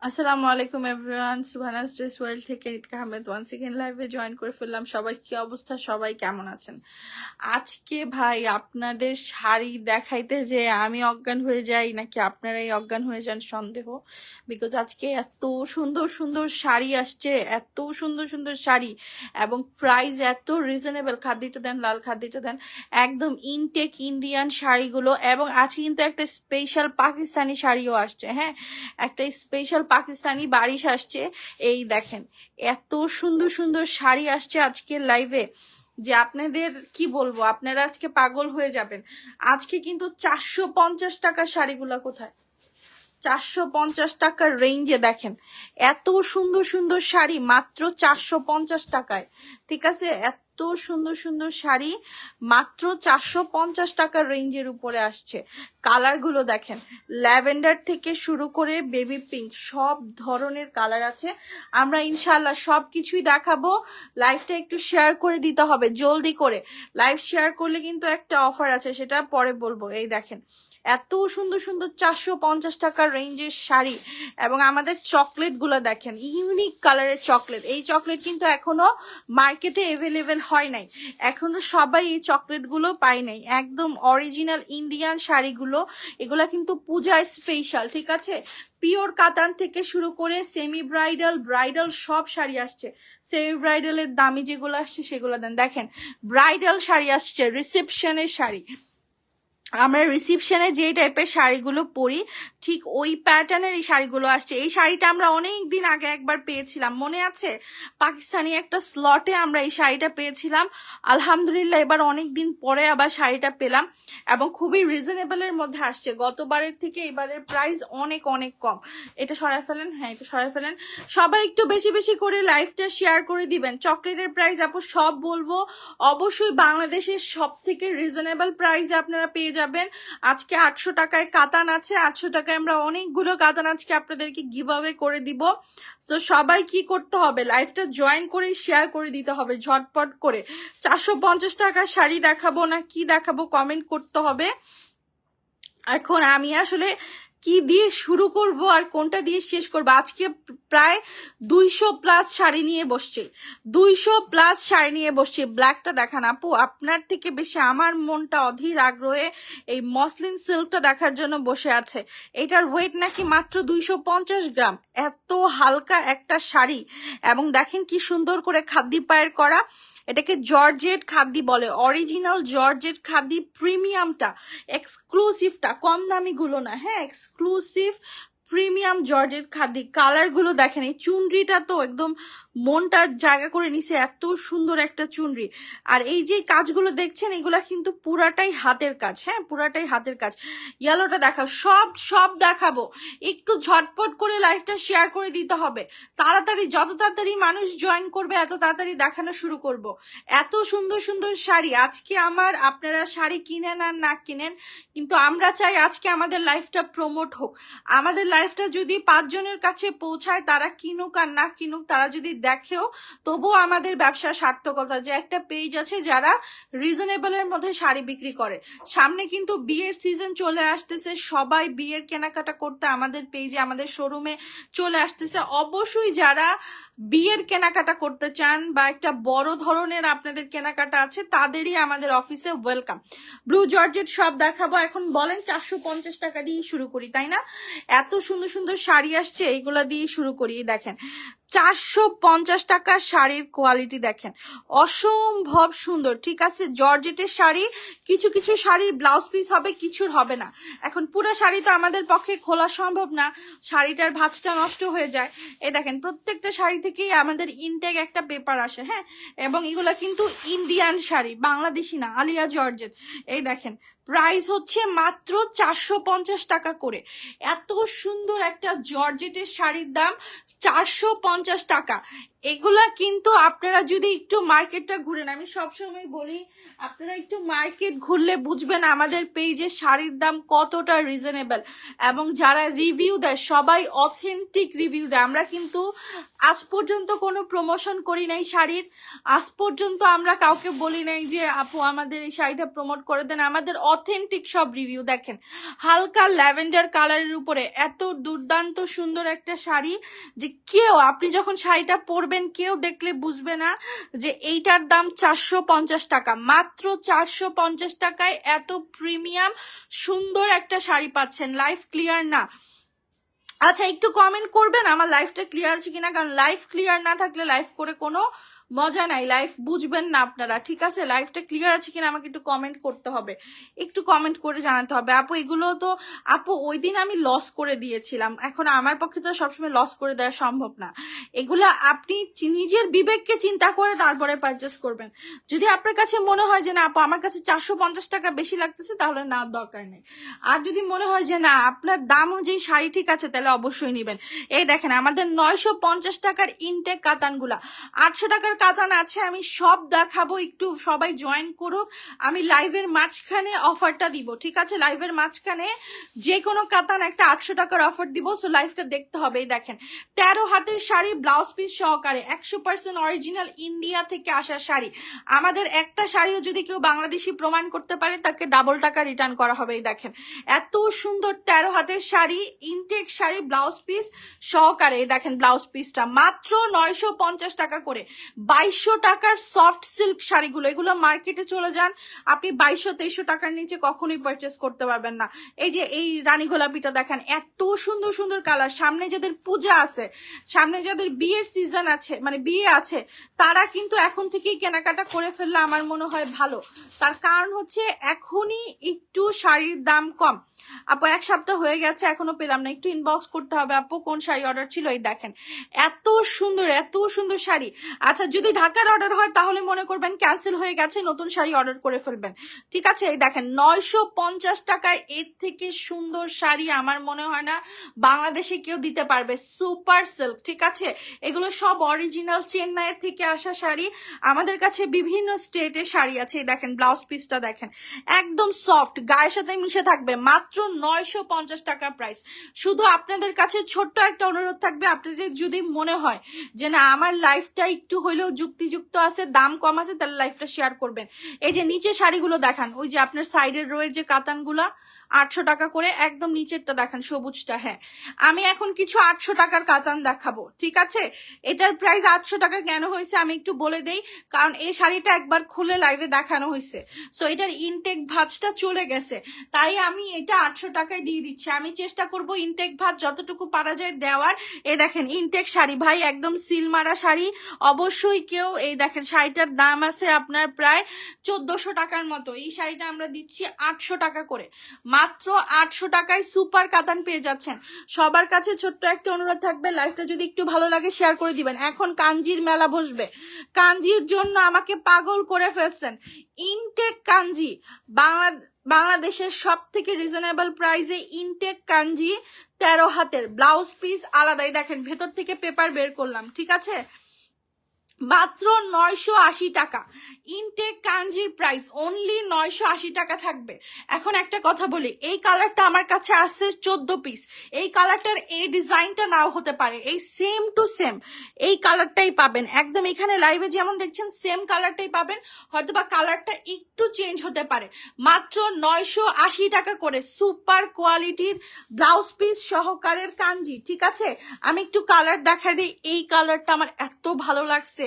আসসালামু আলাইকুম everyone, সুবহানাস dress world থেকে রিতকা আহমেদ ওয়ান সেকেন্ড লাইভে জয়েন করে ফেললাম। সবাই কি অবস্থা, সবাই কেমন আছেন? আজকে ভাই আপনাদের শাড়ি দেখাইতে যে আমি অজ্ঞান হয়ে যাই নাকি আপনারাই অজ্ঞান হয়ে যান সন্দেহ। বিকজ আজকে এত সুন্দর সুন্দর শাড়ি আসছে, এত সুন্দর সুন্দর শাড়ি এবং প্রাইস এত রিজনেবল। খাদ্যটা দেন, লাল খাদ্যটা দেন, একদম ইনটেক ইন্ডিয়ান শাড়িগুলো। এবং আজকে কিন্তু একটা স্পেশাল পাকিস্তানি শাড়িও আসছে। হ্যাঁ, একটা স্পেশাল পাকিস্তানি বারিশ আসছে। এই দেখেন, এত সুন্দর সুন্দর শাড়ি আসছে আজকের লাইভে যে আপনাদের কি বলবো, আপনারা আজকে পাগল হয়ে যাবেন। আজকে কিন্তু 450 টাকার শাড়িগুলা কোথায়, 450 টাকার রেঞ্জে দেখেন এত সুন্দর সুন্দর শাড়ি মাত্র 450 টাকায়। ঠিক আছে, এত সুন্দর সুন্দর শাড়ি মাত্র 450 টাকার রেঞ্জের উপরে আসছে। কালারগুলো দেখেন, ল্যাভেন্ডার থেকে শুরু করে বেবি পিঙ্ক, সব ধরনের কালার আছে। আমরা ইনশাল্লাহ সব কিছুই দেখাবো। লাইভটা একটু শেয়ার করে দিতে হবে জলদি করে। লাইভ শেয়ার করলে কিন্তু একটা অফার আছে, সেটা পরে বলবো। এই দেখেন এত সুন্দর সুন্দর 450 টাকার রেঞ্জের শাড়ি। এবং আমাদের চকলেট গুলো দেখেন, ইউনিক কালারের চকলেট। এই চকলেট কিন্তু এখনো মার্কেটে এভেলেবেল হয় নাই, এখনো সবাই এই চকলেট গুলো পায় নাই। একদম অরিজিনাল ইন্ডিয়ান শাড়িগুলো, এগুলা কিন্তু পূজায় স্পেশাল। ঠিক আছে, পিওর কাতান থেকে শুরু করে সেমি ব্রাইডাল, ব্রাইডাল সব শাড়ি আসছে। সেমি ব্রাইডালের দামি যেগুলো আসছে সেগুলো দেন। দেখেন ব্রাইডাল শাড়ি আসছে, রিসেপশনের শাড়ি। আমরা রিসিপশনে যে টাইপের শাড়িগুলো পরি ঠিক ওই প্যাটার্নের এই শাড়িগুলো আসছে। এই শাড়িটা আমরা অনেক দিন আগে একবার পেয়েছিলাম, মনে আছে? পাকিস্তানি একটা স্লটে আমরা এই শাড়িটা পেয়েছিলাম। আলহামদুলিল্লাহ এবার অনেক দিন পরে আবার শাড়িটা পেলাম এবং খুবই রিজনেবলের মধ্যে আসছে। গতবারের থেকে এবারের প্রাইস অনেক অনেক কম। এটা সরাই ফেলেন, হ্যাঁ এটা সরাই ফেলেন। সবাই একটু বেশি বেশি করে লাইভটা শেয়ার করে দিবেন। চকলেটের প্রাইস আপু সব বলবো, অবশ্যই বাংলাদেশের সব থেকে রিজনেবল প্রাইসে আপনারা পেয়ে যাবেন। আজকে 800 টাকায় কাতান আছে, 800 টাকায় আমরা অনেকগুলো কাতান আজকে আপনাদেরকে গিভ অ্যাওয়ে করে দিব। তো সবাই কি করতে হবে, লাইভটা জয়েন করে শেয়ার করে দিতে হবে ঝটপট করে। 450 টাকার শাড়ি দেখাবো না কি দেখাবো কমেন্ট করতে হবে। এখন আমি আসলে কি দিয়ে শুরু করব আর কোনটা দিয়ে শেষ করব। আজকে প্রায় 200+ শাড়ি নিয়ে বসছি, 200+ শাড়ি নিয়ে বসছি। ব্ল্যাকটা দেখান আপু, আপনার থেকে বেশি আমার মনটা অধীর আগ্রহে এই মসলিন সিল্কটা দেখার জন্য বসে আছে। এটার ওয়েট নাকি মাত্র 250 গ্রাম। এত হালকা একটা শাড়ি এবং দেখেন কি সুন্দর করে খাদ্দি পায়ের করা। এটাকে জর্জেট খাদ্দি বলে, অরিজিনাল জর্জেট খাদ্দি, প্রিমিয়ামটা, এক্সক্লুসিভটা, কম দামি গুলো না, হ্যাঁ এক্সক্লুসিভ প্রিমিয়াম জর্জেট খাদ্দি। কালার গুলো দেখেন, এই চুনরিটা তো একদম মনটার জায়গা করে নিছে, এত সুন্দর একটা চুনরি। আর এই যে কাজগুলো দেখছেন এগুলা কিন্তু পুরাটাই হাতের কাজ, হ্যাঁ পুরাটাই হাতের কাজ। ইয়েলোটা দেখাও, সব সব দেখাবো। একটু ঝটপট করে লাইভটা শেয়ার করে দিতে হবে তাড়াতাড়ি। যত তাড়াতাড়ি মানুষ জয়েন করবে এত তাড়াতাড়ি দেখানো শুরু করব। এত সুন্দর সুন্দর শাড়ি আজকে আমার, আপনারা শাড়ি কিনেন আর না কিনেন, কিন্তু আমরা চাই আজকে আমাদের লাইফটা প্রমোট হোক। আমাদের লাইফটা যদি 5 জনের কাছে পৌঁছায়, তারা কিনুক আর না কিনুক, তারা যদি দেখেও, তবুও আমাদের ব্যবসার সার্থকতা যে একটা পেজ আছে যারা রিজনেবলের মধ্যে শাড়ি বিক্রি করে। সামনে কিন্তু বিয়ের সিজন চলে আসতেছে, সবাই বিয়ের কেনাকাটা করতে আমাদের পেজে, আমাদের শোরুমে চলে আসতেছে। অবশ্যই যারা বিয়ের কেনাকাটা করতে চান বা একটা বড় ধরনের আপনাদের কেনাকাটা আছে, তাদেরই আমাদের অফিসে ওয়েলকাম। ব্লু জর্জেট সব দেখাবো। এখন বলেন 450 টাকা দিয়ে শুরু করি, তাই না? এত সুন্দর সুন্দর শাড়ি আসছে, এইগুলা দিয়ে শুরু করি। দেখেন 450 টাকার শাড়ির কোয়ালিটি দেখেন, অসম্ভব সুন্দর। ঠিক আছে, জর্জেটের শাড়ি, কিছু কিছু শাড়ির ব্লাউজ পিস হবে, কিছুর হবে না। এখন পুরো শাড়ি তো আমাদের পক্ষে খোলা সম্ভব না, শাড়িটার ভাঁজটা নষ্ট হয়ে যায়। এই দেখেন প্রত্যেকটা শাড়ি থেকেই আমাদের ইনটেক একটা পেপার আসে, হ্যাঁ। এবং এগুলা কিন্তু ইন্ডিয়ান শাড়ি, বাংলাদেশি না, আলিয়া জর্জেট। এই দেখেন প্রাইস হচ্ছে মাত্র 450 টাকা করে। এত সুন্দর একটা জর্জেটের শাড়ির দাম 450 টাকা। এগুলা কিন্তু আপনারা যদি একটু মার্কেটটা ঘুরেন, আমি সবসময় বলি আপনারা একটু মার্কেট ঘুরলে বুঝবেন আমাদের পেজে শাড়ির দাম কতটা রিজনেবল। এবং যারা রিভিউ দেয় সবাই অথেন্টিক রিভিউ দেয়। আমরা কিন্তু আজ পর্যন্ত কোনো প্রমোশন করি নাই শাড়ির, আজ পর্যন্ত আমরা কাউকে বলি নাই যে আপু আমাদের এই শাড়িটা প্রমোট করে দেন। আমাদের অথেন্টিক সব রিভিউ। দেখেন হালকা ল্যাভেন্ডার কালারের উপরে এত দুর্দান্ত সুন্দর একটা শাড়ি যে কেউ, আপনি যখন শাড়িটা পরবেন কেউ দেখলে বুঝবে না যে এইটার দাম 450 টাকা। মাত্র 450 টাকায় এত প্রিমিয়াম সুন্দর একটা শাড়ি পাচ্ছেন। লাইফ ক্লিয়ার না? আচ্ছা একটু কমেন্ট করবেন আমার লাইফটা ক্লিয়ার আছে কিনা, কারণ লাইফ ক্লিয়ার না থাকলে লাইফ করে কোনো মজা নাই, লাইফ বুঝবেন না আপনারা। ঠিক আছে, লাইফটা ক্লিয়ার আছে কিনা আমাকে একটু কমেন্ট করতে হবে, একটু কমেন্ট করে জানাতে হবে। আপু এগুলো তো আপু ওই দিন আমি লস করে দিয়েছিলাম, এখন আমার পক্ষে তো সবসময় লস করে দেওয়া সম্ভব না। এগুলা আপনি নিজের বিবেককে চিন্তা করে তারপরে পারচেস করবেন। যদি আপনার কাছে মনে হয় যে না আপু আমার কাছে 450 টাকা বেশি লাগতেছে, তাহলে না দরকার নেই। আর যদি মনে হয় যে না আপনার দাম অনুযায়ী শাড়ি ঠিক আছে, তাহলে অবশ্যই নিবেন। এই দেখেন আমাদের 950 টাকার ইনটেক কাতানগুলা, 800 টাকার কাতান আছে, আমি সব দেখাবো, একটু সবাই জয়েন করুক। আমি লাইভের মাঝখানে অফারটা দিব, ঠিক আছে? লাইভের মাঝখানে যে কোনো কাতান একটা 800 টাকার অফার দিব, সো লাইভটা দেখতে হবে। এই দেখেন 13 হাতের শাড়ি ব্লাউজ পিস সহকারে 100% অরিজিনাল ইন্ডিয়া থেকে আসা শাড়ি। আমাদের একটা শাড়িও যদি কেউ বাংলাদেশি প্রমাণ করতে পারে তাকে ডাবল টাকা রিটার্ন করা হবে। এই দেখেন এত সুন্দর 13 হাতের শাড়ি, ইনটেক শাড়ি ব্লাউজ পিস সহকারে। এই দেখেন ব্লাউজ পিসটা মাত্র 950 টাকা করে। 2200 টাকার সফট সিল্ক শাড়িগুলো, এগুলো মার্কেটে চলে যান আপনি 2200-2300 টাকার নিচে কখনোই পারচেস করতে পারবেন না। এই যে এই রানী গোলাপিটা দেখেন এত সুন্দর সুন্দর কালার। সামনে যাদের পূজা আছে, সামনে যাদের বিয়ের সিজন আছে, মানে বিয়ে আছে, তারা কিন্তু এখন থেকেই কেনাকাটা করে ফেললে আমার মনে হয় ভালো। তার কারণ হচ্ছে এখনই একটু শাড়ির দাম কম। আপু 1 সপ্তাহ হয়ে গেছে এখনো পেলাম না, একটু ইনবক্স করতে হবে আপু কোন শাড়ি অর্ডার ছিল। এই দেখেন এত সুন্দর এত সুন্দর শাড়ি। আচ্ছা যদি ঢাকার অর্ডার হয় তাহলে মনে করবেন ক্যান্সেল হয়ে গেছে, নতুন শাড়ি অর্ডার করে ফেলবেন, ঠিক আছে? এই দেখেন 950 টাকায় এর থেকে সুন্দর শাড়ি আমার মনে হয় না বাংলাদেশে কেউ দিতে পারবে। সুপার সিল্ক, ঠিক আছে? এগুলো সব অরিজিনাল চেন্নাইয়ের থেকে আসা শাড়ি। আমাদের কাছে বিভিন্ন স্টেটের শাড়ি আছে। এই দেখেন ব্লাউজ পিসটা দেখেন একদম সফট, গায়ের সাথে মিশে থাকবে। মাত্র 950 টাকা প্রাইস। শুধু আপনাদের কাছে ছোট্ট একটা অনুরোধ থাকবে, আপনাদের যদি মনে হয় যে না আমার লাইফটা একটু হইলেও যুক্তিযুক্ত আছে, দাম কম আছে, তাহলে লাইফটা শেয়ার করবেন। এই যে নিচে শাড়িগুলো দেখান, ওই যে আপনার সাইডের রোয়ের যে কাতানগুলা 800 টাকা করে, একদম নিচেরটা দেখান সবুজটা। হ্যাঁ আমি এখন কিছু 800 টাকার কাতান দেখাবো, ঠিক আছে? এটার প্রাইস 800 টাকা কেন হয়েছে আমি একটু বলে দেই, কারণ এই শাড়িটা একবার খুলে লাইভে দেখানো হয়েছে, সো এটার ইনটেক ভাঁজটা চলে গেছে, তাই আমি এটা 800 টাকায় দিয়ে দিচ্ছি। আমি চেষ্টা করব ইনটেক ভাঁজ যতটুকু পারা যায় দেওয়ার। এই দেখেন ইনটেক শাড়ি ভাই, একদম সিল মারা শাড়ি। অবশ্যই কেউ, এই দেখেন শাড়িটার দাম আছে আপনার প্রায় 1400 টাকার মতো, এই শাড়িটা আমরা দিচ্ছি 800 টাকা করে। মাত্র 800 টাকায় সুপার কাতান পেয়ে যাচ্ছেন। সবার কাছে ছোট্ট একটা অনুরোধ থাকবে, লাইফটা যদি একটু ভালো লাগে শেয়ার করে দিবেন। এখন কাঞ্জির মেলা বসবে, কাঞ্জির জন্য আমাকে পাগল করে ফেলছেন। ইনটেক কাঞ্জি, বাংলাদেশের সব থেকে রিজনেবল প্রাইসে ইনটেক কাঞ্জি 13 হাতের ব্লাউজ পিস আলাদাই। দেখেন ভেতর থেকে পেপার বের করলাম, ঠিক আছে? মাত্র 980 টাকা ইনটেক কাঞ্জির প্রাইস, অনলি 980 টাকা থাকবে। এখন একটা কথা বলি, এই কালারটা আমার কাছে আসছে 14 পিস। এই কালারটার এই ডিজাইনটা নাও হতে পারে, এই সেম টু সেম এই কালারটাই পাবেন একদম। এখানে লাইভে যেমন দেখছেন সেম কালারটাই পাবেন, হয়তো বা কালারটা একটু চেঞ্জ হতে পারে। মাত্র 980 টাকা করে সুপার কোয়ালিটির ব্লাউজ পিস সহকারের কাঞ্জি, ঠিক আছে? আমি একটু কালার দেখাই দিই। এই কালারটা আমার এত ভালো লাগছে,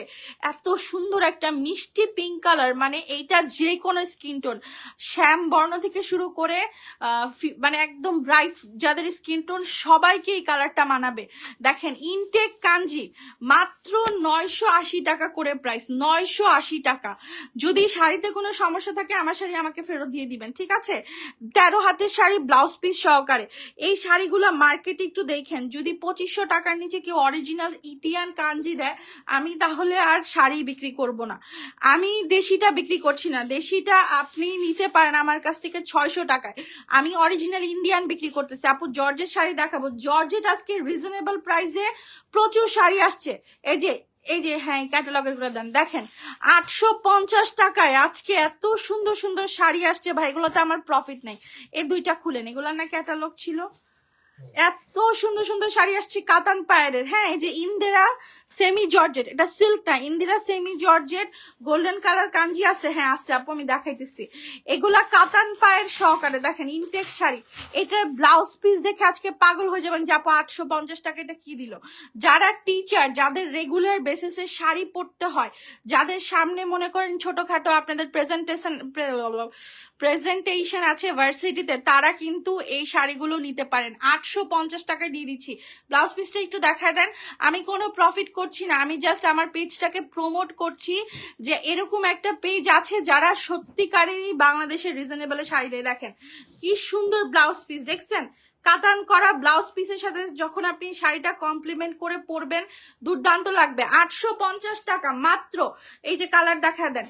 এত সুন্দর একটা মিষ্টি পিঙ্ক কালার, মানে এইটা যে কোনো স্কিন টোন, শ্যাম বর্ণ থেকে শুরু করে মানে একদম ব্রাইট যাদের স্কিন টোন সবাইকে এই কালারটা মানাবে। দেখেন ইনটেক কাঞ্জি মাত্র 980 টাকা করে প্রাইস, 980 টাকা। যদি শাড়িতে কোনো সমস্যা থাকে আমার শাড়ি আমাকে ফেরত দিয়ে দিবেন, ঠিক আছে? 13 হাতের শাড়ি ব্লাউজ পিস সহকারে। এই শাড়িগুলো মার্কেটে একটু দেখেন, যদি 2500 টাকার নিচে কেউ অরিজিনাল ইন্ডিয়ান কাঞ্জি দেয় আমি তাহলে আর শাড়ি বিক্রি করব না। আমি দেশিটা বিক্রি করছি না, দেশিটা আপনি নিতে পারেন আমার কাছ থেকে 600 টাকায়, আমি অরিজিনাল ইন্ডিয়ান বিক্রি করতেছি। আপু জর্জেট শাড়ি দেখাবো, জর্জেট আজকে রিজনেবল প্রাইসে প্রচুর শাড়ি আসছে। এই যে হ্যাঁ ক্যাটালগের গুলো দেন, দেখেন 850 টাকায় আজকে এত সুন্দর সুন্দর শাড়ি আসছে ভাই, এগুলোতে আমার প্রফিট নেই। এই দুইটা খুলেন, এগুলো না ক্যাটালগ ছিল, এত সুন্দর সুন্দর শাড়ি আসছে কাতান পায়ের। হ্যাঁ, এই যে ইন্দিরা সেমি জর্জেট, এটা সিল্ক না, Indira semi georgette golden colour কাঞ্জি আছে। হ্যাঁ আছে আপু, আমি দেখাইতেছি। এগুলা কাতান পায়ের সহকারে দেখেন ইনটেক শাড়ি। এটার ব্লাউজ পিস দেখে আজকে পাগল হয়ে যাবেন যে আপু 850 টাকা এটা কি দিল। যারা টিচার, যাদের রেগুলার বেসিসে শাড়ি পরতে হয়, যাদের সামনে মনে করেন ছোটখাটো আপনাদের প্রেজেন্টেশন আছে ভার্সিটিতে, তারা কিন্তু এই শাড়িগুলো নিতে পারেন। 850 টাকায় দিয়ে দিচ্ছি। ব্লাউজ পিসটা একটু দেখায় দেন। আমি কোনো প্রফিট করছি না, আমি জাস্ট আমার পেজটাকে প্রমোট করছি যে এরকম একটা পেজ আছে যারা সত্যিকারেরই বাংলাদেশের রিজনেবলে শাড়ি দেয়। দেখেন কি সুন্দর ব্লাউজ পিস, দেখছেন? কাতান করা ব্লাউজ পিসের সাথে যখন আপনি শাড়িটা কমপ্লিমেন্ট করে পরবেন দুর্দান্ত লাগবে। 850 টাকা মাত্র। এই যে কালার দেখা দেন,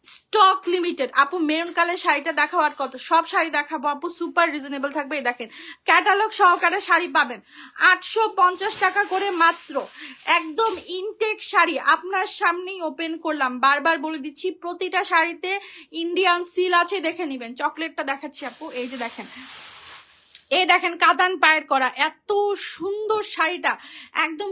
স্টক লিমিটেড। আপু মেরুন কালার শাড়িটা দেখাবো, আর কত সব শাড়ি দেখাবো আপু, সুপার রিজনেবল থাকবে। এই দেখেন ক্যাটালগ সহকারে শাড়ি পাবেন 850 টাকা করে মাত্র। একদম ইনটেক শাড়ি আপনার সামনেই ওপেন করলাম, বারবার বলে দিচ্ছি প্রতিটা শাড়িতে ইন্ডিয়ান সিল আছে, দেখে নিবেন। চকলেটটা দেখাচ্ছি আপু, এই যে দেখেন, এই দেখেন কাতান পায়ের করা এত সুন্দর শাড়িটা, একদম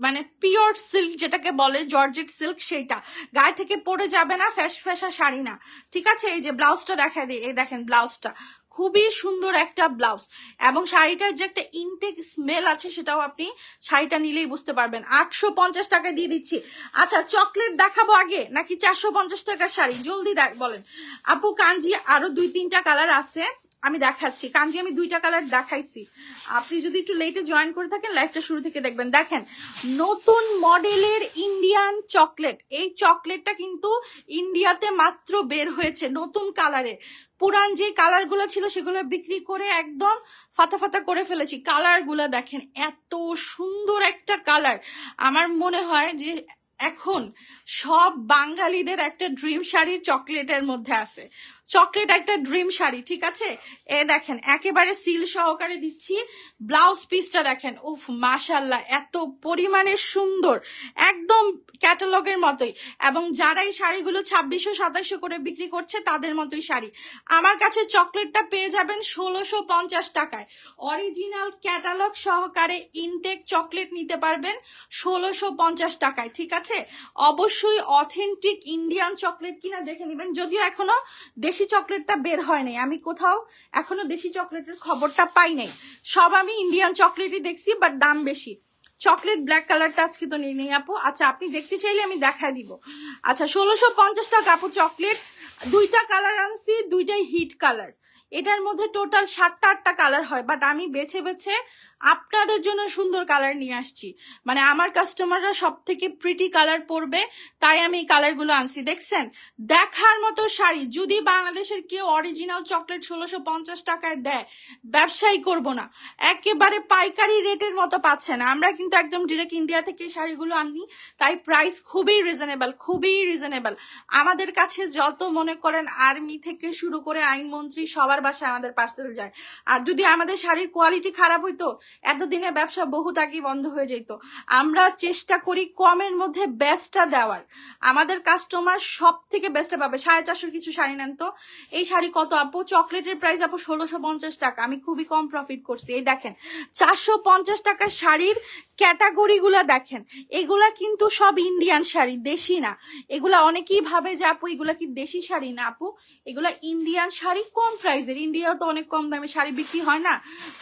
মানে পিওর সিল্ক যেটাকে বলে, জর্জেট সিল্ক, সেইটা গায়ে থেকে পড়ে যাবে না, ফ্যাসা শাড়ি না, ঠিক আছে? এই যে ব্লাউজটা দেখা দিই, এই দেখেন ব্লাউজটা খুবই সুন্দর একটা ব্লাউজ, এবং শাড়িটার যে একটা ইনটেক স্মেল আছে সেটাও আপনি শাড়িটা নিলেই বুঝতে পারবেন। 850 টাকা দিয়ে দিচ্ছি। আচ্ছা চকলেট দেখাবো আগে নাকি 450 টাকার শাড়ি? জলদি বলেন আপু। কাঞ্জি আরো 2-3টা কালার আছে, আমি দেখাচ্ছি। কাঞ্জি আমি 2টা কালার দেখাইছি, আপনি যদি একটু লেটে জয়েন করে থাকেন লাইফটা শুরু থেকে দেখবেন। দেখেন নতুন মডেলের ইন্ডিয়ান চকলেট, এই চকলেটটা কিন্তু ইন্ডিয়াতে মাত্র বের হয়েছে নতুন কালারে। পুরান যে কালার গুলো ছিল সেগুলো বিক্রি করে একদম ফাতা করে ফেলেছি। কালার গুলা দেখেন এত সুন্দর একটা কালার, আমার মনে হয় যে এখন সব বাঙালিদের একটা ড্রিম শাড়ি চকলেটের মধ্যে আছে। চকলেট একটা ড্রিম শাড়ি, ঠিক আছে? এ দেখেন একেবারে সিল সহকারে দিচ্ছি। ব্লাউজ পিসটা দেখেন, উফ মাশাল্লাহ এত পরিমাণে সুন্দর, একদম ক্যাটালগের মতোই। এবং যারা এই শাড়িগুলো 2600-2700 করে বিক্রি করছে তাদের মতোই শাড়ি। আমার কাছে চকলেটটা পেয়ে যাবেন 1650 টাকায়। অরিজিনাল ক্যাটালগ সহকারে ইনটেক চকলেট নিতে পারবেন 1650 টাকায়, ঠিক আছে? অবশ্যই অথেন্টিক ইন্ডিয়ান চকলেট কিনা দেখে নেবেন। যদিও এখনো দেশি চকলেটটা বের হয় নাই, আমি কোথাও এখনো দেশি চকলেটের খবরটা পাই নাই, সব আমি ইন্ডিয়ান চকলেটই দেখছি, বাট দাম বেশি। চকলেট ব্ল্যাক কালারটা আজকে তো নেই আপু। আচ্ছা আপনি দেখতে চাইলে আমি দেখাই দিব। আচ্ছা 1650 টাকা আপু চকলেট। 2টা কালার আনছি, 2টাই হিট কালার। এটার মধ্যে টোটাল 7টা-8টা কালার হয়, বাট আমি বেছে বেছে আপনাদের জন্য সুন্দর কালার নিয়ে আসছি। মানে আমার কাস্টমাররা সব থেকে প্রিটি কালার পরবে, তাই আমি এই কালারগুলো আনছি। দেখছেন দেখার মতো শাড়ি। যদি বাংলাদেশের কেউ অরিজিনাল চকলেট 1650 টাকায় দেয়, ব্যবসায়ী করব না, একেবারে পাইকারি রেটের মতো পাচ্ছেন। আমরা কিন্তু একদম ডিরেক্ট ইন্ডিয়া থেকে শাড়িগুলো আনি, তাই প্রাইস খুবই রিজনেবল, খুবই রিজনেবল। আমাদের কাছে যত মনে করেন আর্মি থেকে শুরু করে আইনমন্ত্রী সবার বাসায় আমাদের পার্সেল যায়। আর যদি আমাদের শাড়ির কোয়ালিটি খারাপ হইতো এতদিনে ব্যবসা বহুত আগেই বন্ধ হয়ে যেত। আমরা চেষ্টা করি কমের মধ্যে বেস্টটা দেওয়ার, আমাদের কাস্টমার সব থেকে বেস্টটা পাবে। 450 কিছু শাড়ি নেন তো। এই শাড়ি কত আপু? চকলেটের প্রাইস আপু 1650 টাকা, আমি খুবই কম প্রফিট করছি। এই দেখেন 450 টাকার শাড়ির ক্যাটাগরি গুলা দেখেন, এগুলা কিন্তু সব ইন্ডিয়ান শাড়ি, দেশি না। এগুলা অনেকেই ভাবে যে আপু এগুলা কি দেশি শাড়ি, না আপু এগুলা ইন্ডিয়ান শাড়ি, কম প্রাইসের। ইন্ডিয়াও তো অনেক কম দামে শাড়ি বিক্রি হয় না।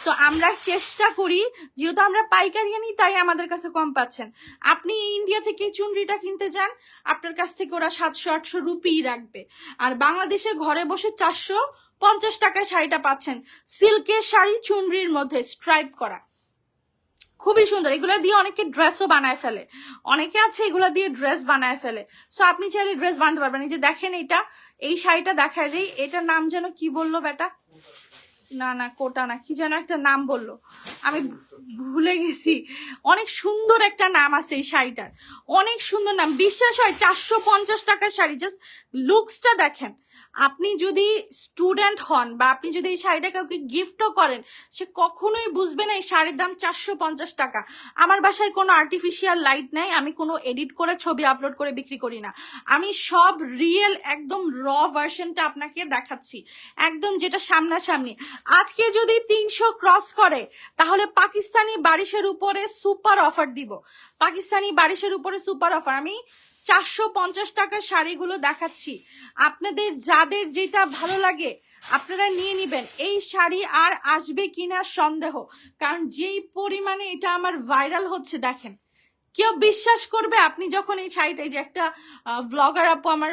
তো আমরা চেষ্টা করি, যেহেতু আমরা পাইকারি আনি তাই আমাদের কাছে কম পাচ্ছেন। আপনি ইন্ডিয়া থেকে চুনরিটা কিনতে যান, আপনার কাছ থেকে ওরা 700-800 রুপি রাখবে। আর বাংলাদেশে ঘরে বসে 450 টাকায় শাড়িটা পাচ্ছেন। সিল্কের শাড়ি চুনরির মধ্যে স্ট্রাইপ করা, খুবই সুন্দর। এগুলা দিয়ে অনেকে ড্রেসও বানায় ফেলে, অনেকে আছে এগুলা দিয়ে ড্রেস বানায় ফেলে। সো আপনি চাইলে ড্রেস বানাতে পারবেন। এই যে দেখেন এটা, এই শাড়িটা দেখায় দিই, এটার নাম যেন কি বললো বেটা, না কোটা না, কি যেন একটা নাম বললো, আমি ভুলে গেছি, অনেক সুন্দর একটা নাম আছে এই শাড়িটার, অনেক সুন্দর নাম, বিশ্বাস হয় 450 টাকার শাড়ি। জাস্ট লুকসটা দেখেন। আপনি যদি স্টুডেন্ট হন বা আপনি যদি এই শাড়িটা কাউকে গিফটও করেন, সে কখনোই বুঝবে না এই শাড়ির দাম 450 টাকা। আমার বাসায় কোনো আর্টিফিশিয়াল লাইট নাই, আমি কোনো এডিট করে ছবি আপলোড করে বিক্রি করি না, আমি সব রিয়েল একদম র ভার্সনটা আপনাকে দেখাচ্ছি, একদম যেটা সামনাসামনি। আজকে যদি 300 ক্রস করে তাহলে পাকিস্তানি বারিশের উপরে সুপার অফার দিব, পাকিস্তানি বারিশের উপরে সুপার অফার। আমি 450 টাকার শাড়িগুলো দেখাচ্ছি, আপনাদের যাদের যেটা ভালো লাগে আপনারা নিয়ে নিবেন। এই শাড়ি আর আসবে কিনা সন্দেহ, কারণ যেই পরিমাণে এটা আমার ভাইরাল হচ্ছে দেখেন, কেউ বিশ্বাস করবে? আপনি যখন এই শাড়িটা, এই যে একটা ব্লগার আপু আমার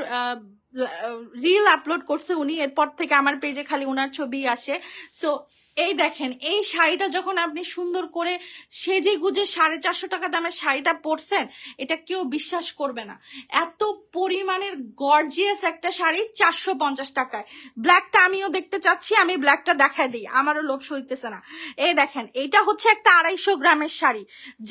রিল আপলোড করছে উনি, এরপর থেকে আমার পেজে খালি ওনার ছবি আসে। সো এই দেখেন, এই শাড়িটা যখন আপনি সুন্দর করে সেজে গুজে 450 টাকা দামের শাড়িটা পরছেন, এটা কেউ বিশ্বাস করবে না। এত পরিমাণের গর্জিয়াস একটা শাড়ি 450 টাকায়। ব্ল্যাকটা আমিও দেখতে চাচ্ছি, আমি ব্ল্যাকটা দেখাই দিই, আমারও লোভ সইতেছে না। এই দেখেন, এটা হচ্ছে একটা 250 গ্রামের শাড়ি।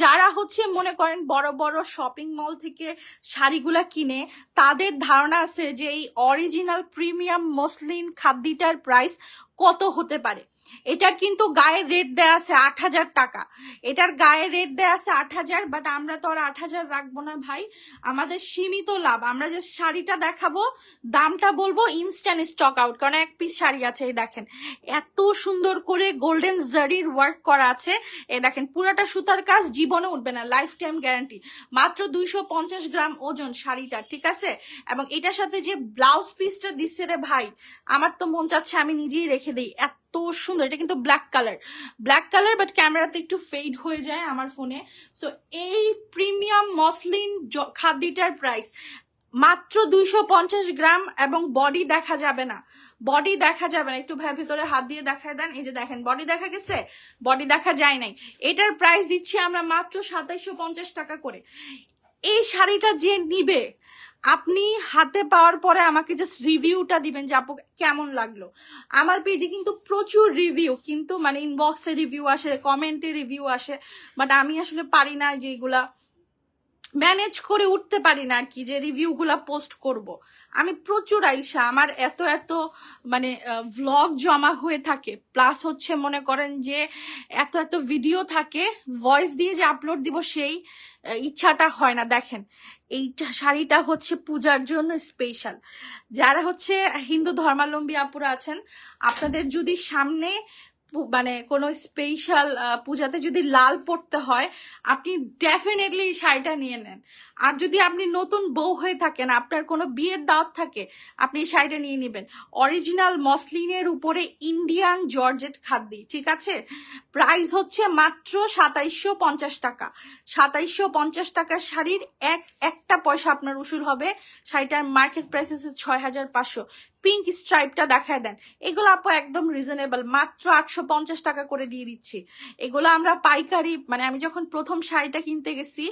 যারা হচ্ছে মনে করেন বড় বড় শপিং মল থেকে শাড়িগুলা কিনে, তাদের ধারণা আছে যে এই অরিজিনাল প্রিমিয়াম মসলিন খাদ্যিটার প্রাইস কত হতে পারে। এটার কিন্তু গায়ের রেট দেয়া আছে 8000 টাকা, এটার গায়ের রেট দেয়া আছে 8000, বাট আমরা তো আর 8000 রাখবো না ভাই, আমাদের সীমিত লাভ। আমরা যে শাড়িটা দেখাবো, দামটা বলবো ইনস্ট্যান্ট স্টক আউট, কারণ এক পিস শাড়ি আছে। এই দেখেন, এত সুন্দর করে গোল্ডেন জারির ওয়ার্ক করা আছে। এই দেখেন, পুরাটা সুতার কাজ, জীবনে উঠবে না, লাইফ টাইম গ্যারান্টি। মাত্র 250 গ্রাম ওজন শাড়িটা, ঠিক আছে? এবং এটার সাথে যে ব্লাউজ পিসটা দিচ্ছে রে ভাই, আমার তো মন চাচ্ছে আমি নিজেই রেখে দিই, এত সুন্দর। এটা কিন্তু ব্ল্যাক কালার, বাট ক্যামেরাতে একটু ফেড হয়ে যায় আমার ফোনে। সো এই প্রিমিয়াম মসলিন খাদ্যিটার প্রাইস মাত্র 250 গ্রাম, এবং বডি দেখা যাবে না, বডি দেখা যাবে না। একটু ভাই ভিতরে হাত দিয়ে দেখায় দেন, এই যে দেখেন বডি দেখা গেছে, বডি দেখা যায় নাই। এটার প্রাইস দিচ্ছি আমরা মাত্র 2750 টাকা করে। এই শাড়িটা যে নিবে, আপনি হাতে পাওয়ার পরে আমাকে জাস্ট রিভিউটা দিবেন যে আপু কেমন লাগলো। আমার পেজে কিন্তু প্রচুর রিভিউ, কিন্তু মানে ইনবক্সে রিভিউ আসে, কমেন্টে রিভিউ আসে, বাট আমি আসলে পারি না যে এগুলা ম্যানেজ করে উঠতে পারি না আর কি, যে রিভিউগুলা পোস্ট করব। আমি প্রচুর আইসা, আমার এত এত মানে ভ্লগ জমা হয়ে থাকে, প্লাস হচ্ছে মনে করেন যে এত এত ভিডিও থাকে, ভয়েস দিয়ে যে আপলোড দিব সেই ইচ্ছাটা হয় না। দেখেন, এই শাড়িটা হচ্ছে পূজার জন্য স্পেশাল। যারা হচ্ছে হিন্দু ধর্মাবলম্বী আপুরা আছেন, আপনাদের যদি সামনে মানে কোনো স্পেশাল পূজাতে যদি লাল পড়তে হয়, আপনি ডেফিনেটলি এই শাড়িটা নিয়ে নেন। আর যদি আপনি নতুন বউ হয়ে থাকেন, আপনার কোনো বিয়ের দাওয়াত থাকে, আপনি এই শাড়িটা নিয়ে নেবেন। অরিজিনাল মসলিনের উপরে ইন্ডিয়ান জর্জেট খাদ্যি, ঠিক আছে? প্রাইস হচ্ছে মাত্র 2750 টাকা। 2750 টাকার শাড়ির একটা পয়সা আপনার উসুল হবে। শাড়িটার মার্কেট প্রাইস আছে 6500। পিঙ্ক স্ট্রাইপটা দেখায় দেন, এগুলো আপু একদম রিজনেবল, মাত্র 850 টাকা করে দিয়ে দিচ্ছি। এগুলো আমরা পাইকারি, মানে আমি যখন প্রথম শাড়িটা কিনতে গেছি,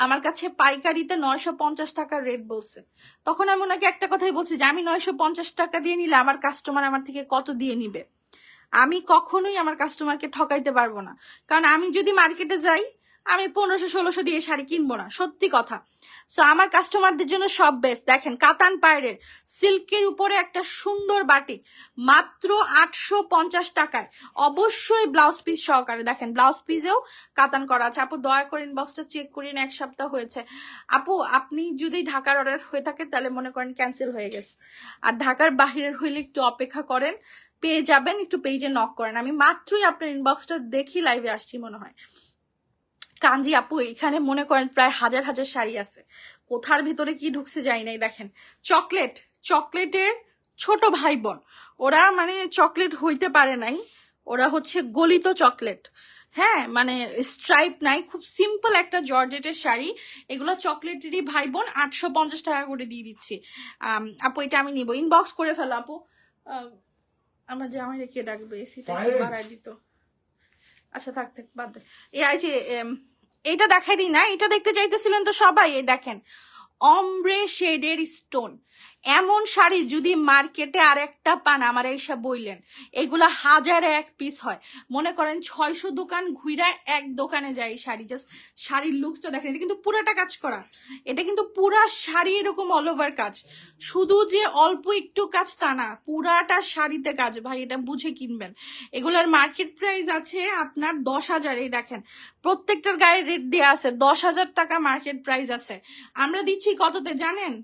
আমার কাছে পাইকারিতে 950 টাকার রেট বলছে। তখন আমি ওনাকে একটা কথাই বলছি যে আমি 950 টাকা দিয়ে নিলে আমার কাস্টমার আমার থেকে কত দিয়ে নিবে? আমি কখনোই আমার কাস্টমারকে ঠকাইতে পারবো না, কারণ আমি যদি মার্কেটে যাই, আমি 1500-1600 দিয়ে শাড়ি কিনবো না, সত্যি কথা। সো আমার কাস্টমারদের জন্য সব বেস্ট। দেখেন, কাতান পাড়ের সিল্কের উপরে একটা সুন্দর বাটিক, মাত্র 850 টাকায়, অবশ্যই ব্লাউজ পিস সহকারে। দেখেন, ব্লাউজ পিসেও কাতান করা আছে। আপু দয়া করে ইনবক্সটা চেক করিন, 1 সপ্তাহ হয়েছে। আপু আপনি যদি ঢাকার অর্ডার হয়ে থাকে তাহলে মনে করেন ক্যান্সেল হয়ে গেছে, আর ঢাকার বাহিরের হইলে একটু অপেক্ষা করেন, পেয়ে যাবেন। একটু পেজে নক করেন, আমি মাত্রই আপনার ইনবক্সটা দেখি লাইভে আসছি মনে হয়। কাঞ্জি আপু, এখানে মনে করেন প্রায় হাজার হাজার শাড়ি আছে, কোথার ভিতরে কি ঢুকছে যাই নাই। দেখেন, চকলেটের ছোট ভাই বোন, ওরা মানে চকলেট হইতে পারে নাই, ওরা হচ্ছে গলিত চকলেট। হ্যাঁ, মানে স্ট্রাইপ নাই, খুব সিম্পল একটা জর্জেটের শাড়ি। এগুলো চকলেটেরই ভাই বোন, 850 টাকা করে দিয়ে দিচ্ছি। আপু এটা আমি নিব, ইনবক্স করে ফেলো আপু। আমার জামাই রেখে ডাকবে, এসিটা বাড়াই দিত। আচ্ছা থাক বাদ দে। এই যে এটা দেখাই দিই না, এটা দেখতে চাইতেছিলেন তো সবাই। এই দেখেন, অমব্রে শেডের স্টোন, এমন শাড়ি যদি মার্কেটে আর একটা পান আমার এইসব বইলেন, এগুলা হাজারে এক পিস হয়। মনে করেন 600 দোকান ঘুরা এক দোকানে যায় এই শাড়ি, জাস্ট শাড়ির লুকসটা দেখেন। এটা কিন্তু পুরাটা কাজ করা, এটা কিন্তু পুরা শাড়ি এরকম অল ওভার কাজ, শুধু যে অল্প একটু কাজ তা না, পুরাটা শাড়িতে কাজ ভাই, এটা বুঝে কিনবেন। এগুলার মার্কেট প্রাইস আছে আপনার 10,000। এই দেখেন প্রত্যেকটার গায়ে রেট দেওয়া আছে, 10,000 টাকা মার্কেট প্রাইস আছে। আমরা দিচ্ছি কততে জানেন?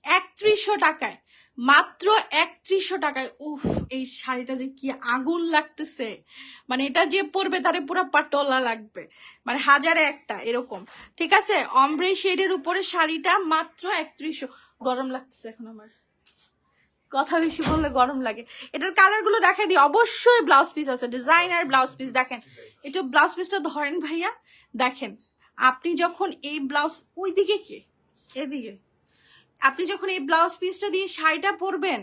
3100 টাকায়, মাত্র 3100 টাকায়। উফ, এই শাড়িটা যে কি আগুন লাগতেছে, মানে এটা যে পরবে তারে পুরো পাটোলা লাগবে, মানে হাজারে একটা এরকম। ঠিক আছে, অমব্রে শেডের উপরে শাড়িটা মাত্র 3100। গরম লাগতেছে এখন আমার, কথা বেশি বললে গরম লাগে। এটার কালার গুলো দেখাই দিই। অবশ্যই ব্লাউজ পিস আছে, ডিজাইনার ব্লাউজ পিস। দেখেন এটা ব্লাউজ পিসটা ধরেন ভাইয়া, দেখেন আপনি যখন এই ব্লাউজ, ওইদিকে কি এদিকে, আপনি যখন এই ব্লাউজ পিসটা দিয়ে শাড়িটা পরবেন,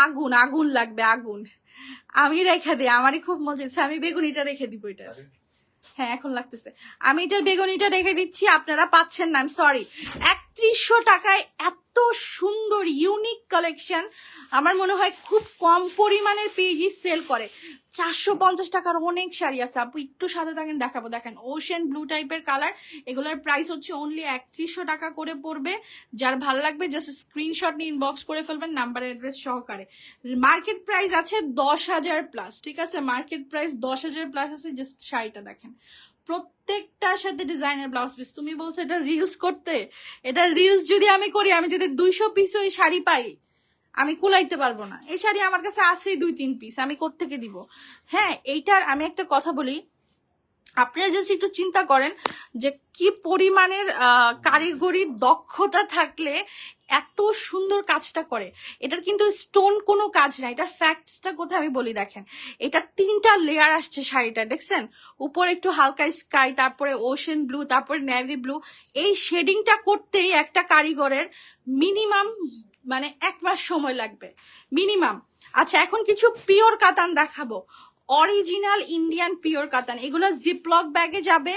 আগুন আগুন লাগবে, আগুন। আমি রেখে দিই, আমারই খুব মজা হচ্ছে, আমি বেগুনিটা রেখে দিব এটা। হ্যাঁ এখন লাগতেছে, আমি এটার বেগুনিটা রেখে দিচ্ছি, আপনারা পাচ্ছেন না, সরি। 3100 টাকায় এত সুন্দর ইউনিক কালেকশন আমার মনে হয় খুব কম পরিমাণের পেজই সেল করে। 450 টাকার অনেক শাড়ি আছে আপু, একটু সাথে থাকেন দেখাবো। দেখেন ওশেন ব্লু টাইপের কালার, এগুলোর প্রাইস হচ্ছে অনলি 3100 টাকা করে পড়বে। যার ভালো লাগবে জাস্ট স্ক্রিনশট নিয়ে ইনবক্স করে ফেলবেন নাম্বার অ্যাড্রেস সহকারে। মার্কেট প্রাইস আছে 10,000 প্লাস, ঠিক আছে, মার্কেট প্রাইস 10,000 প্লাস আছে। জাস্ট শাড়িটা দেখেন, প্রত্যেকটার সাথে ডিজাইনের ব্লাউজ পিস। তুমি বলছো এটা রিলস করতে, এটা রিলস যদি আমি করি, আমি যদি 200 পিস ওই শাড়ি পাই, আমি কুলাইতে পারবো না। এই শাড়ি আমার কাছে আছে 2-3 পিস, আমি কোত্থেকে দিব? হ্যাঁ, এইটার আমি একটা কথা বলি, আপনারা জাস্ট একটু চিন্তা করেন যে কি পরিমাণের কারিগরি দক্ষতা থাকলে এত সুন্দর কাজটা করে। এটার কিন্তু স্টোন কোনো কাজ না, এটার ফ্যাক্টসটা কোথায় আমি বলি। দেখেন এটা 3টা লেয়ার আসছে শাড়িটা, দেখছেন? উপরে একটু হালকা স্কাই, তারপরে ওশেন ব্লু, তারপরে নেভি ব্লু। এই শেডিংটা করতেই একটা কারিগরের মিনিমাম মানে 1 মাস সময় লাগবে মিনিমাম। আচ্ছা এখন কিছু পিওর কাতান দেখাবো, অরিজিনাল ইন্ডিয়ান পিওর কাতান। এগুলো জিপলক ব্যাগে যাবে,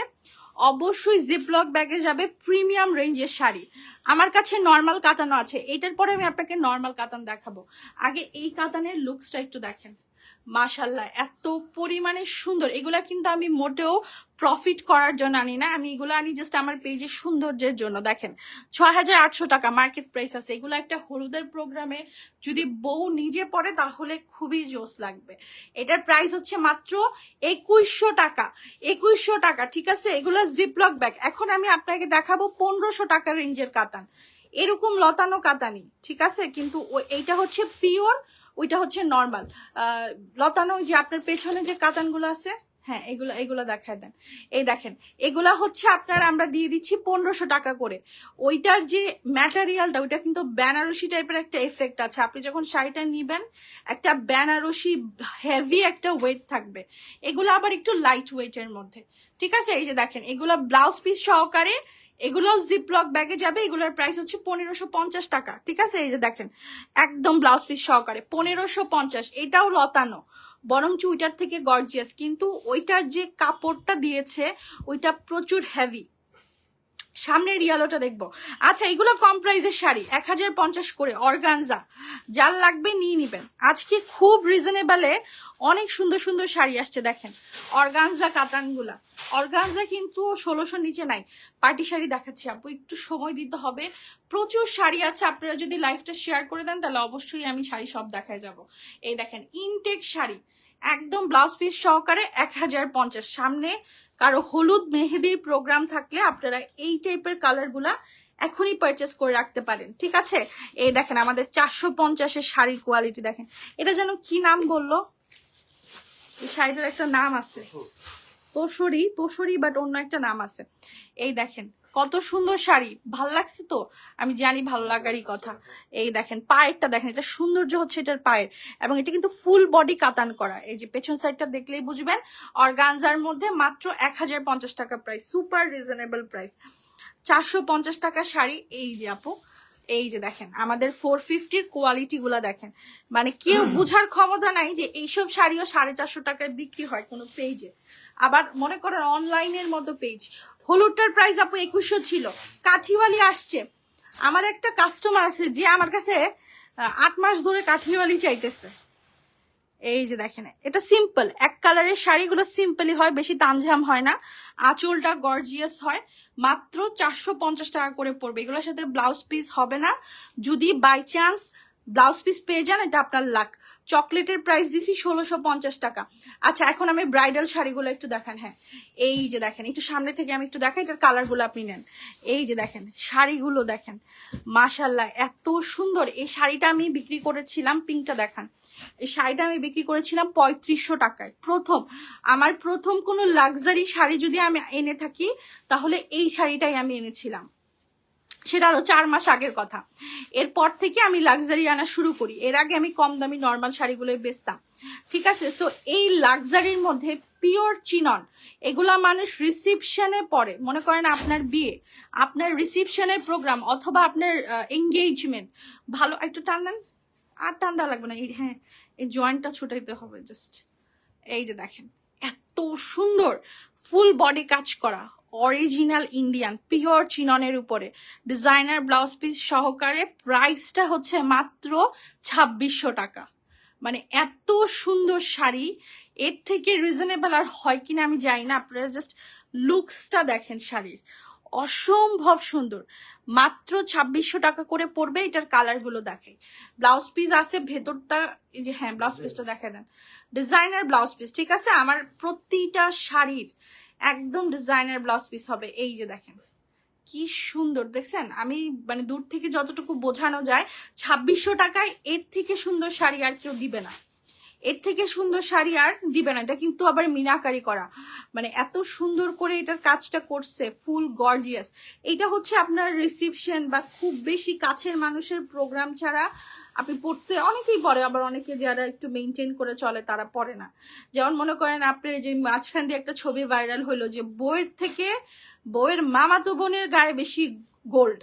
অবশ্যই জিপলক ব্যাগে যাবে, প্রিমিয়াম রেঞ্জের শাড়ি। আমার কাছে নর্মাল কাতানও আছে, এটার পরে আমি আপনাকে নর্মাল কাতান দেখাবো। আগে এই কাতানের লুকসটা একটু দেখেন, মাশাল্লাহ এত পরিমাণে সুন্দর। এগুলা কিন্তু আমি মোটেও প্রফিট করার জন্য আনি না, আমি এগুলো আনি জাস্ট আমার পেজের সৌন্দর্যের জন্য। দেখেন 6,800 টাকা মার্কেট প্রাইস আছে। এগুলো একটা হলুদের প্রোগ্রামে যদি বউ নিজে পড়ে তাহলে খুবই জোস লাগবে। এটার প্রাইস হচ্ছে মাত্র 2100 টাকা, 2100 টাকা, ঠিক আছে। এগুলো জিপলক ব্যাগ। এখন আমি আপনাকে দেখাবো 1500 টাকা রেঞ্জের কাতান, এরকম লতানো কাতানি, ঠিক আছে, কিন্তু এইটা হচ্ছে পিওর, ওইটা হচ্ছে নর্মাল লতানো। যে আপনার পেছনে যে কাতানগুলো আছে, হ্যাঁ এগুলা এগুলা দেখায় দেন। এই দেখেন এগুলা হচ্ছে আপনার আমরা দিয়ে দিচ্ছি 1500 টাকা করে। ওইটার যে ম্যাটেরিয়ালটা, ওইটা কিন্তু বেনারসি টাইপের একটা এফেক্ট আছে। আপনি যখন শাড়িটা নিবেন একটা বেনারসি হেভি একটা ওয়েট থাকবে। এগুলো আবার একটু লাইট ওয়েটের মধ্যে, ঠিক আছে। এই যে দেখেন এগুলো ব্লাউজ পিস সহকারে, এগুলো জিপলক ব্যাগে যাবে। এগুলোর প্রাইস হচ্ছে 1550 টাকা, ঠিক আছে। এই যে দেখেন একদম ব্লাউজ পিস সহকারে 1550। এটাও লতানো, বরঞ্চ ওইটার থেকে গর্জিয়াস, কিন্তু ওইটার যে কাপড়টা দিয়েছে ওইটা প্রচুর হেভি। সামনের ইয়েলোটা দেখবো। আচ্ছা এগুলো কম প্রাইসের শাড়ি, 1050 করে অর্গানজা, যার লাগবে নিয়ে নিবেন। আজকে খুব রিজনেবলে অনেক সুন্দর সুন্দর শাড়ি আসছে। দেখেন অর্গানজা কাতানগুলা, অর্গানজা কিন্তু 1600 নিচে নাই। পার্টি শাড়ি দেখাচ্ছি আপু, একটু সময় দিতে হবে, প্রচুর শাড়ি আছে। আপনারা যদি লাইভটা শেয়ার করে দেন তাহলে অবশ্যই আমি শাড়ি সব দেখায় যাব। এই দেখেন ইনটেক শাড়ি একদম ব্লাউজ পিস সহকারে 1050। সামনে কারো হলুদ মেহেদির প্রোগ্রাম থাকলে আপনারা এই টাইপের কালার গুলা এখনই পারচেস করে রাখতে পারেন, ঠিক আছে। এই দেখেন আমাদের 450-এর শাড়ির কোয়ালিটি দেখেন। এটা যেন কি নাম বললো, এই শাড়িটার একটা নাম আছে, তোষরি, তোষরি বাট অন্য একটা নাম আছে। এই দেখেন কত সুন্দর শাড়ি, ভাল লাগছে তো, আমি জানি ভালো লাগারই কথা। এই দেখেন পায়েরটা দেখেন, এটা সৌন্দর্য হচ্ছে এটার পায়ের, এবং এটা কিন্তু ফুল বডি কাতান করা। এই যে পেছন সাইডটা দেখলেই বুঝবেন। অর্গানজার মধ্যে মাত্র 1050 টাকা প্রাইস, সুপার রিজনেবল প্রাইস। 450 টাকা শাড়ি। এই যে আপু এই যে দেখেন আমাদের 450-র কোয়ালিটি গুলা দেখেন, মানে কেউ বুঝার ক্ষমতা নাই যে এইসব শাড়িও 450 টাকায় বিক্রি হয় কোনো পেজে। আবার মনে করেন অনলাইনের মতো পেজ। হলুদটার প্রাইস আপু 2100 ছিল, কাঠিওয়ালি আসছে আমার একটা কাস্টমার আছে যে আমার কাছে 8 মাস ধরে কাঠিওয়ালি চাইতেছে। এই যে দেখেন, এটা সিম্পল এক কালারের শাড়িগুলো সিম্পলই হয়, বেশি তামঝাম হয় না, আঁচলটা গর্জিয়াস হয়। মাত্র 450 টাকা করে পড়বে। এগুলোর সাথে ব্লাউজ পিস হবে না, যদি বাই চান্স ব্লাউজ পিস পেয়ে যান এটা আপনার লাক। চকলেটের প্রাইস দিছি 1650 টাকা। আচ্ছা এখন আমি ব্রাইডাল শাড়িগুলো একটু দেখান। হ্যাঁ এই যে দেখেন, একটু সামনে থেকে আমি একটু দেখাই, এটার কালারগুলো আপনি নেন। এই যে দেখেন শাড়িগুলো দেখেন, মাশাল্লাহ এত সুন্দর। এই শাড়িটা আমি বিক্রি করেছিলাম, পিঙ্কটা দেখান, এই শাড়িটা আমি বিক্রি করেছিলাম 3500 টাকায়। আমার প্রথম কোনো লাক্সারি শাড়ি যদি আমি এনে থাকি তাহলে এই শাড়িটাই আমি এনেছিলাম, সেটা আরো 4 মাস আগের কথা। এরপর থেকে আমি লাক্সারি আনা শুরু করি, এর আগে আমি কম দামি নর্মাল শাড়িগুলোই বেচতাম, ঠিক আছে। তো এই লাক্সারির মধ্যে পিওর চিনন, এগুলা মানুষ রিসিপশনে পরে, মনে করেন আপনার বিয়ে, আপনার রিসিপশনের প্রোগ্রাম অথবা আপনার এঙ্গেজমেন্ট, ভালো একটু টান দেন, আর টান দেওয়া লাগবে না, হ্যাঁ এই জয়েন্টটা ছুটাইতে হবে জাস্ট। এই যে দেখেন এত সুন্দর ফুল বডি কাজ করা, অরিজিনাল ইন্ডিয়ান পিওর চিননের উপরে ডিজাইনার ব্লাউজ পিস সহকারে। প্রাইসটা হচ্ছে মাত্র 2600 টাকা। মানে এত সুন্দর শাড়ি, এর থেকে রিজনেবল আর হয় কিনা আমি জানি না। আপনারা জাস্ট লুকসটা দেখেন শাড়ির, অসম্ভব সুন্দর। মাত্র 2600 টাকা করে পড়বে। এটার কালার গুলো দেখে, ব্লাউজ পিস আছে ভেতরটা, এই যে হ্যাঁ ব্লাউজ পিসটা দেখে দেন, ডিজাইনার ব্লাউজ পিস, ঠিক আছে। আমার প্রতিটা শাড়ির একদম ডিজাইনার ব্লাউজ পিস হবে। এই যে দেখেন কি সুন্দর দেখছেন, আমি মানে দূর থেকে যতটুকু বোঝানো যায় 2600 টাকায় এর থেকে সুন্দর শাড়ি আর কেউ দিবে না, এর থেকে সুন্দর শাড়ি আর দিবে না। এটা কিন্তু আবার মিনাকারি করা, মানে এত সুন্দর করে এটার কাজটা করছে, ফুল গর্জিয়াস। এটা হচ্ছে আপনার রিসিপশন বা খুব বেশি কাছের মানুষের প্রোগ্রাম ছাড়া আপনি পড়তে, অনেকেই পরে, আবার অনেকে যারা একটু মেনটেন করে চলে তারা পরে না। যেমন মনে করেন আপনার যে মাঝখান দিয়ে একটা ছবি ভাইরাল হলো যে বউয়ের থেকে বউয়ের মামাতো বোনের গায়ে বেশি গোল্ড।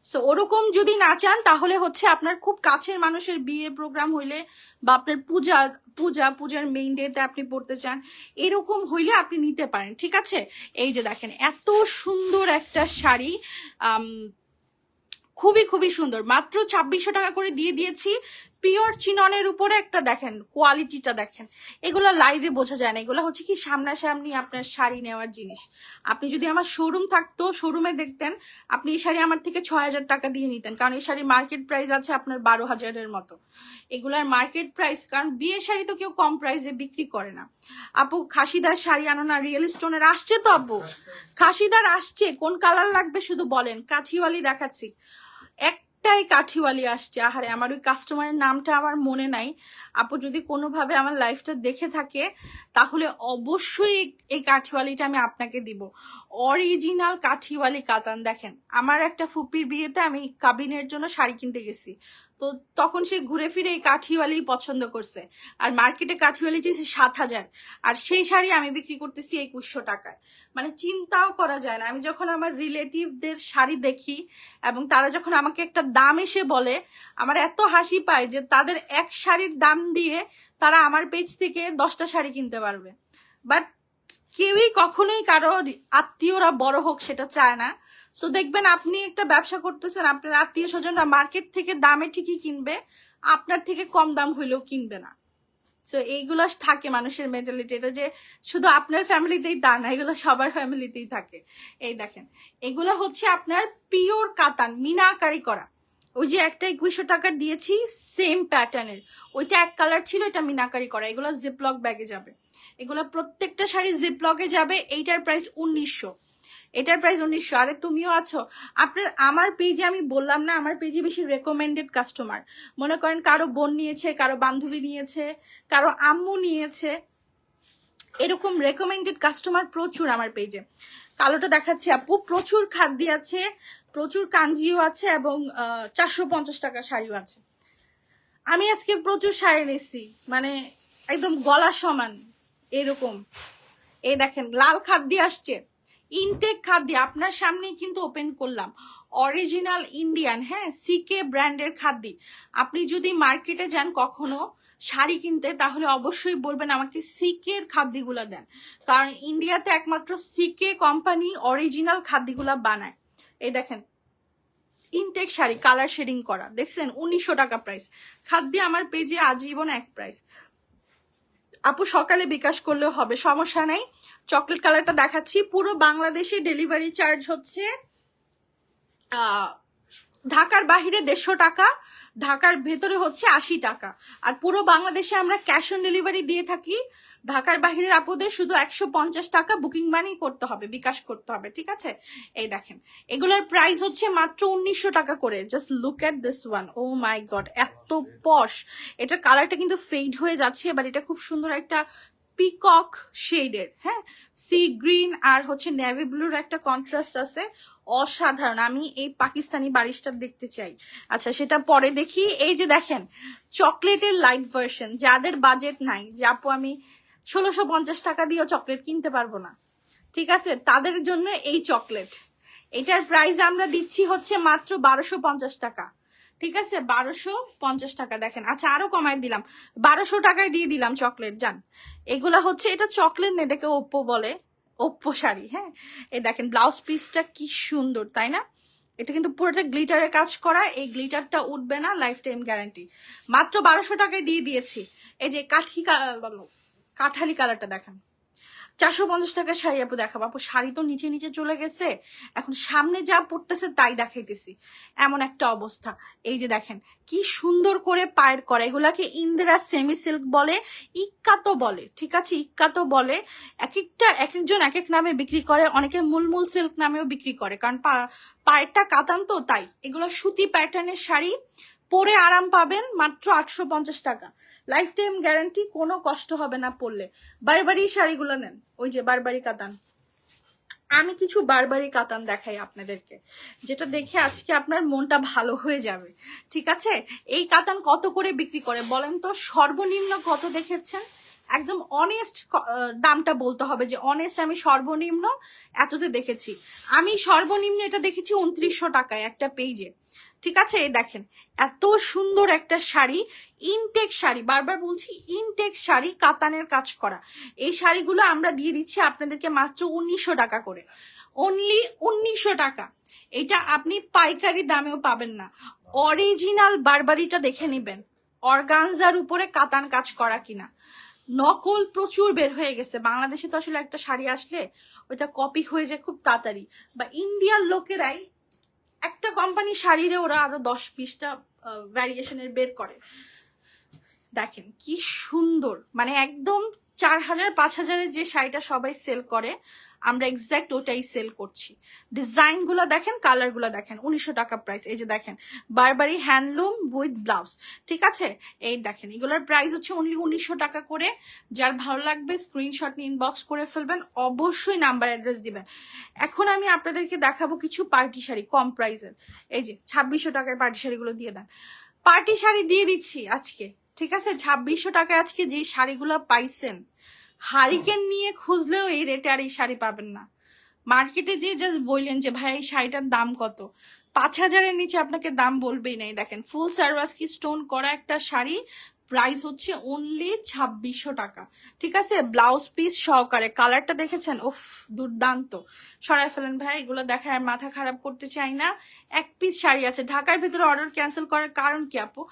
সো ওরকম যদি না চান তাহলে হচ্ছে আপনার খুব কাছের মানুষের বিয়ে প্রোগ্রাম হইলে বা আপনার পূজার মেইন ডেতে আপনি পড়তে চান, এরকম হইলে আপনি নিতে পারেন, ঠিক আছে। এই যে দেখেন এত সুন্দর একটা শাড়ি, খুবই খুবই সুন্দর, মাত্র 2600 টাকা করে দিয়ে দিয়েছি। পিওর চিননের উপরে একটা দেখেন কোয়ালিটিটা দেখেন, এগুলো লাইভে বোঝা যায় না, এগুলো হচ্ছে কি সামনাসামনি আপনার শাড়ি নেওয়ার জিনিস। আপনি যদি আমার শোরুম থাকতো, শোরুমে দেখতেন, আপনি এই শাড়ি আমার থেকে 6000 টাকা দিয়ে নিতেন, কারণ এই শাড়ির মার্কেট প্রাইস আছে আপনার 12,000-এর মতো। এগুলার মার্কেট প্রাইস, কারণ বিয়ের শাড়ি তো কেউ কম প্রাইসে বিক্রি করে না। আপু খাসিদার শাড়ি আনো না, রিয়েল স্টোনের আসছে তো আপু, খাসিদার আসছে, কোন কালার লাগবে শুধু বলেন, কাঠিওয়ালি দেখাচ্ছি, একটাই কাঠিওয়ালি আসছে। আহারে আমার ওই কাস্টমারের নামটা আমার মনে নাই, আপু যদি কোনোভাবে আমার লাইফটা দেখে থাকে তাহলে অবশ্যই এই কাঠিওয়ালিটা আমি আপনাকে দিব, অরিজিনাল কাঠিওয়ালি কাতান। দেখেন আমার একটা ফুপির বিয়েতে আমি কাবিনের জন্য শাড়ি কিনতে গেছি, তো তখন সে ঘুরে ফিরে এই কাঠিওয়ালি পছন্দ করছে, আর মার্কেটে কাঠিওয়ালি চেয়েছে 7000, আর সেই শাড়ি আমি বিক্রি করতেছি 2100 টাকায়। মানে চিন্তাও করা যায় না। আমি যখন আমার রিলেটিভদের শাড়ি দেখি এবং তারা যখন আমাকে একটা দাম এসে বলে, আমার এত হাসি পায় যে তাদের এক শাড়ির দাম দিয়ে তারা আমার পেজ থেকে 10টা শাড়ি কিনতে পারবে। বাট কেউই কখনোই কারো আত্মীয়রা বড় হোক সেটা চায় না। সো দেখবেন আপনি একটা ব্যবসা করতেছেন, আপনার আত্মীয় স্বজনরা মার্কেট থেকে দামে ঠিকই কিনবে, আপনার থেকে কম দাম হইলেও কিনবে না। সো এইগুলো থাকে মানুষের মেন্টালিটি, এটা যে শুধু আপনার ফ্যামিলিতেই তা না, এগুলো সবার ফ্যামিলিতেই থাকে। এই দেখেন এগুলো হচ্ছে আপনার পিওর কাতান মিনাকারি করা। ওই যে একটা 2100 টাকা দিয়েছি সেম প্যাটার্নের, ওইটা এক কালার ছিল, এটা মিনাকারি করা। এগুলো জিপলক ব্যাগে যাবে, এগুলো প্রত্যেকটা শাড়ি জিপলকে যাবে। এইটার প্রাইস 1900, এটার প্রাইস 1900। আরে তুমিও আছো আপনার আমার পেজে, আমি বললাম না আমার পেজে বেশি রেকমেন্ডেড কাস্টমার, মনে করেন কারো বোন নিয়েছে, কারো বান্ধবী নিয়েছে, কারো আম্মু নিয়েছে, এরকম রেকমেন্ডেড কাস্টমার প্রচুর আমার পেজে। কালোটা দেখাচ্ছি আপু, প্রচুর খাদ্য আছে, প্রচুর কাঞ্জিও আছে এবং 450 টাকা শাড়িও আছে। আমি আজকে প্রচুর শাড়ি নিচ্ছি, মানে একদম গলার সমান এরকম। এই দেখেন লাল খাদ্য আসছে, ইনটেক খাদ্য আপনার সামনেই কিন্তু ওপেন করলাম, অরিজিনাল ইন্ডিয়ান, হ্যাঁ সিকে ব্র্যান্ডের খাদ্য। আপনি যদি মার্কেটে যান কখনো শাড়ি কিনতে তাহলে অবশ্যই বলবেন আমাকে সিকের খাদ্যগুলা দেন, কারণ ইন্ডিয়াতে একমাত্র সিকে কোম্পানি অরিজিনাল খাদ্যগুলা বানায়। এই দেখেন ইনটেক শাড়ি কালার শেডিং করা, দেখছেন 1900 টাকা প্রাইস। খাদ্যে আমার পেজে আজীবন এক প্রাইস। আপু সকালে বিকাশ করলেও হবে, সমস্যা নাই। চকলেট কালারটা দেখাচ্ছি। পুরো বাংলাদেশে ডেলিভারি চার্জ হচ্ছে ঢাকার বাহিরে 150 টাকা, ঢাকার ভেতরে হচ্ছে 80 টাকা। আর পুরো বাংলাদেশে আমরা ক্যাশ অন ডেলিভারি দিয়ে থাকি। ঢাকার বাহিরের আপুদের শুধু 150 টাকা বুকিং মানি করতে হবে, বিকাশ করতে হবে, ঠিক আছে। এই দেখেন এগুলোর প্রাইস হচ্ছে মাত্র 1900 টাকা করে। Just look at this one, oh my god, এত পশ। এটার কালারটা কিন্তু ফেড হয়ে যাচ্ছে, এবার এটা খুব সুন্দর একটা পিকক শেডের, হ্যাঁ, সি গ্রিন আর হচ্ছে নেভি ব্লুর একটা কন্ট্রাস্ট আছে, অসাধারণ। আমি এই পাকিস্তানি বারিশটা দেখতে চাই। আচ্ছা সেটা পরে দেখি। এই যে দেখেন চকলেটের লাইট ভার্সন, যাদের বাজেট নাই, যে আপু আমি 1650 টাকা দিয়েও চকলেট কিনতে পারবো না, ঠিক আছে, তাদের জন্য এই চকলেট। এটার প্রাইস আমরা দিচ্ছি হচ্ছে মাত্র 1250 টাকা, ঠিক আছে, 1250 টাকা। দেখেন আচ্ছা আরো কমাই দিলাম, 1200 টাকায় দিয়ে দিলাম চকলেট যান। এগুলা হচ্ছে, এটা চকলেট না, এটাকে ওপ্পো বলে, ওপ্পো শাড়ি, হ্যাঁ। এই দেখেন ব্লাউজ পিসটা কি সুন্দর, তাই না? এটা কিন্তু পুরোটা গ্লিটারের কাজ করা, এই গ্লিটারটা উঠবে না, লাইফ টাইম গ্যারান্টি। মাত্র 1200 টাকায় দিয়ে দিয়েছি। এই যে কাঠালি কালারটা দেখেন, 450 টাকার শাড়ি আপু দেখাবো। আপু শাড়ি তো নিচে নিচে চলে গেছে, এখন সামনে যা পড়তেছে তাই দেখাইতেছি, এমন একটা অবস্থা। এই যে দেখেন কি সুন্দর করে পায়ের করা, এগুলাকে ইন্দিরা সেমি সিল্ক বলে, ইক্কাতো বলে, ঠিক আছে, ইক্কাতো বলে। এক একজন এক এক নামে বিক্রি করে, অনেকে মুলমুল সিল্ক নামেও বিক্রি করে, কারণ পায়েরটা কাতান তো, তাই। এগুলো সুতি প্যাটার্নের শাড়ি, পরে আরাম পাবেন, মাত্র 850 টাকা, লাইফ টাইম গ্যারান্টি, কোনো কষ্ট হবে না পরলে। বারবারি শাড়িগুলো নেন, ওই যে বারবারি কাতান। আমি কিছু বারবারি কাতান দেখাই আপনাদেরকে, যেটা দেখে আজকে আপনার মনটা ভালো হয়ে যাবে, ঠিক আছে। এই কাতান কত করে বিক্রি করে বলেন তো? সর্বনিম্ন কত দেখেছেন? একদম অনেস্ট দামটা বলতে হবে, যে অনেস্ট আমি সর্বনিম্ন এততে দেখেছি। আমি সর্বনিম্ন এটা দেখেছি 2900 টাকায় একটা পেজে, ঠিক আছে। এই দেখেন এত সুন্দর একটা শাড়ি, ইনটেক শাড়ি, বারবার বলছি ইনটেক শাড়ি, কাতানের কাজ করা। এই শাড়িগুলো আমরা দিয়ে দিচ্ছি আপনাদেরকে মাত্র 1900 টাকা করে, অনলি 1900 টাকা। এটা আপনি পাইকারি দামেও পাবেন না। অরিজিনাল বারবারিটা দেখে নিবেন, অর্গানজার উপরে কাতান কাজ করা কিনা। নকল প্রচুর বের হয়ে গেছে বাংলাদেশে, তো আসলে একটা শাড়ি আসলে ওইটা কপি হয়ে যায় খুব তাড়াতাড়ি, বা ইন্ডিয়ার লোকেরাই একটা কোম্পানি শাড়িরে ওরা আরো 10-20টা ভ্যারিয়েশনের বের করে। দেখেন কি সুন্দর, মানে একদম 4000-5000-এর যে শাড়িটা সবাই সেল করে, আমরা এক্সাক্ট ওটাই সেল করছি। ডিজাইন গুলো দেখেন, কালার গুলো দেখেন, 1900 টাকা প্রাইস। এই যে দেখেন বারবারি হ্যান্ডলুম উইথ ব্লাউজ, ঠিক আছে। এই দেখেন এগুলোর প্রাইস হচ্ছে অনলি 1900 টাকা করে। যার ভালো লাগবে স্ক্রিনশট নিয়ে ইনবক্স করে ফেলবেন, অবশ্যই নাম্বার অ্যাড্রেস দিবেন। এখন আমি আপনাদেরকে দেখাবো কিছু পার্টি শাড়ি কম প্রাইসের। এই যে 2600 টাকায় পার্টি শাড়িগুলো দিয়ে দেন, পার্টি শাড়ি দিয়ে দিচ্ছি আজকে, ঠিক আছে। 2600 টাকায় আজকে যে শাড়িগুলো পাইছেন, হারিকেন নিয়ে খুঁজলেও এই রেটে আর এই শাড়ি পাবেন না। মার্কেটে যে জাস্ট বললেন যে ভাই এই শাড়িটার দাম কত, 5000-এর নিচে আপনাকে দাম বলবেই নাই। দেখেন ফুল সারওয়াস্কি স্টোন করা একটা শাড়ি, প্রাইস হচ্ছে অনলি 2600 টাকা, ঠিক আছে, ব্লাউজ পিস সহকারে। কালারটা দেখেছেন, উফ দুর্দান্ত। সরাই ফেলেন ভাই, এগুলো দেখায় আর মাথা খারাপ করতে চাই না। এক পিস শাড়ি আছে, ঢাকার ভিতরে অর্ডার ক্যান্সেল করার কারণ কি আপু?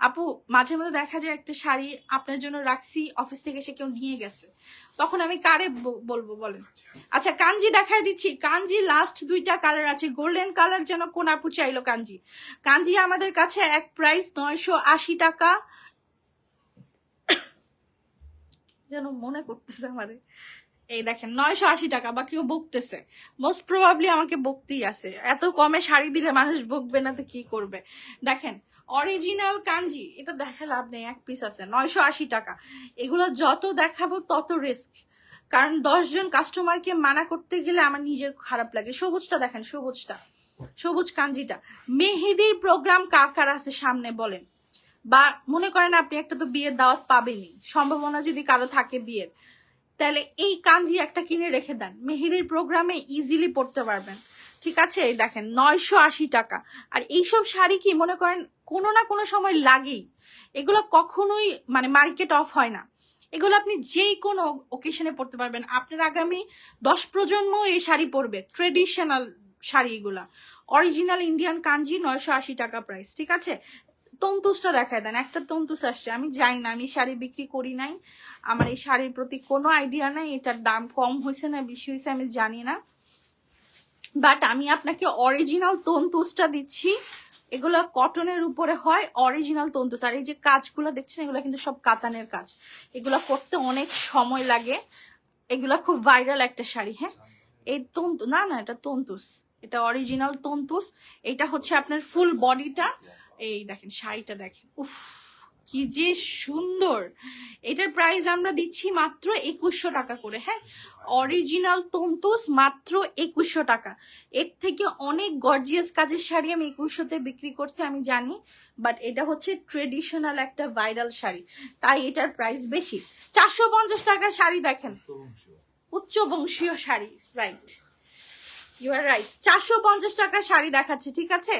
আপু মাঝে মধ্যে দেখা যায় একটা শাড়ি আপনার জন্য রাখছি, অফিস থেকে এসে কেউ নিয়ে গেছে, তখন আমি কারে বলবো বলেন? আচ্ছা কাঞ্জি দেখাই দিচ্ছি, কাঞ্জি লাস্ট 2টা কালার আছে, গোল্ডেন কালার যেন কোন আপু চাইলো কাঞ্জি। কাঞ্জি আমাদের কাছে এক প্রাইস 980 টাকা, যেন মনে করতেছে আমারে। এই দেখেন 980 টাকা, বা কেউ বকতেছে, মোস্ট প্রবাবলি আমাকে বকতেই আছে। এত কমে শাড়ি দিলে মানুষ বকবে না তো কি করবে? দেখেন অরিজিনাল কাঞ্জি, এটা দেখা লাভ নেই, এক পিস আছে 980 টাকা। এগুলো যত দেখাবো তত রিস্ক, কারণ 10 জন কাস্টমারকে মানা করতে গেলে আমার নিজের খারাপ লাগে। সবুজটা দেখেন, সবুজ কাঞ্জিটা। মেহেদির প্রোগ্রাম কার কার আছে সামনে বলেন, বা মনে করেন আপনি একটা তো বিয়ের দাওয়াত পাবেনই, সম্ভাবনা যদি কারো থাকে বিয়ের, তাহলে এই কাঞ্জি একটা কিনে রেখে দেন, মেহেদির প্রোগ্রামে ইজিলি পড়তে পারবেন, ঠিক আছে। এই দেখেন 980 টাকা। আর এইসব শাড়ি কি মনে করেন কোনো না কোনো সময় লাগেই, এগুলো কখনোই মানে মার্কেট অফ হয় না। এগুলো আপনি যেই কোনো ওকেশনে পড়তে পারবেন, আপনার আগামী 10 প্রজন্ম এই শাড়ি পরবে, ট্রেডিশনাল শাড়ি এগুলা, অরিজিনাল ইন্ডিয়ান কাঞ্জি 980 টাকা প্রাইস, ঠিক আছে। তন্তুসটা দেখায় দেন, একটা তন্তুস আসছে, আমি জানি না, আমি শাড়ি বিক্রি করি নাই, আমার এই শাড়ির প্রতি কোনো আইডিয়া নাই, এটার দাম কম হয়েছে না বেশি হয়েছে আমি জানি না, বাট আমি আপনাকে অরিজিনাল তন্তুসটা দিচ্ছি। এগুলা কটনের উপরে হয়, অরিজিনাল তন্তুস। আর এই যে কাজগুলো দেখছেন এগুলা কিন্তু সব কাতানের কাজ, এগুলা করতে অনেক সময় লাগে, এগুলা খুব ভাইরাল একটা শাড়ি। হ্যাঁ, এই তন্তু না না, এটা তন্তুস, এটা অরিজিনাল তন্তুস। এটা হচ্ছে আপনার ফুল বডিটা, এই দেখেন শাড়িটা দেখেন, উফ কি যে সুন্দর। এটার প্রাইস আমরা দিচ্ছি মাত্র 2100 টাকা করে। হ্যাঁ, অরিজিনাল তন্তুস মাত্র 2100 টাকা। এর থেকে অনেক গর্জিয়াস কাজের শাড়ি আমি 2100-তে বিক্রি করছি আমি জানি, বাট এটা হচ্ছে ট্রেডিশনাল একটা ভাইরাল শাড়ি, তাই এটার প্রাইস বেশি। 450 টাকার শাড়ি দেখেন, উচ্চ বংশীয় sari, right, you are right. 450 টাকার শাড়ি দেখাচ্ছে, ঠিক আছে।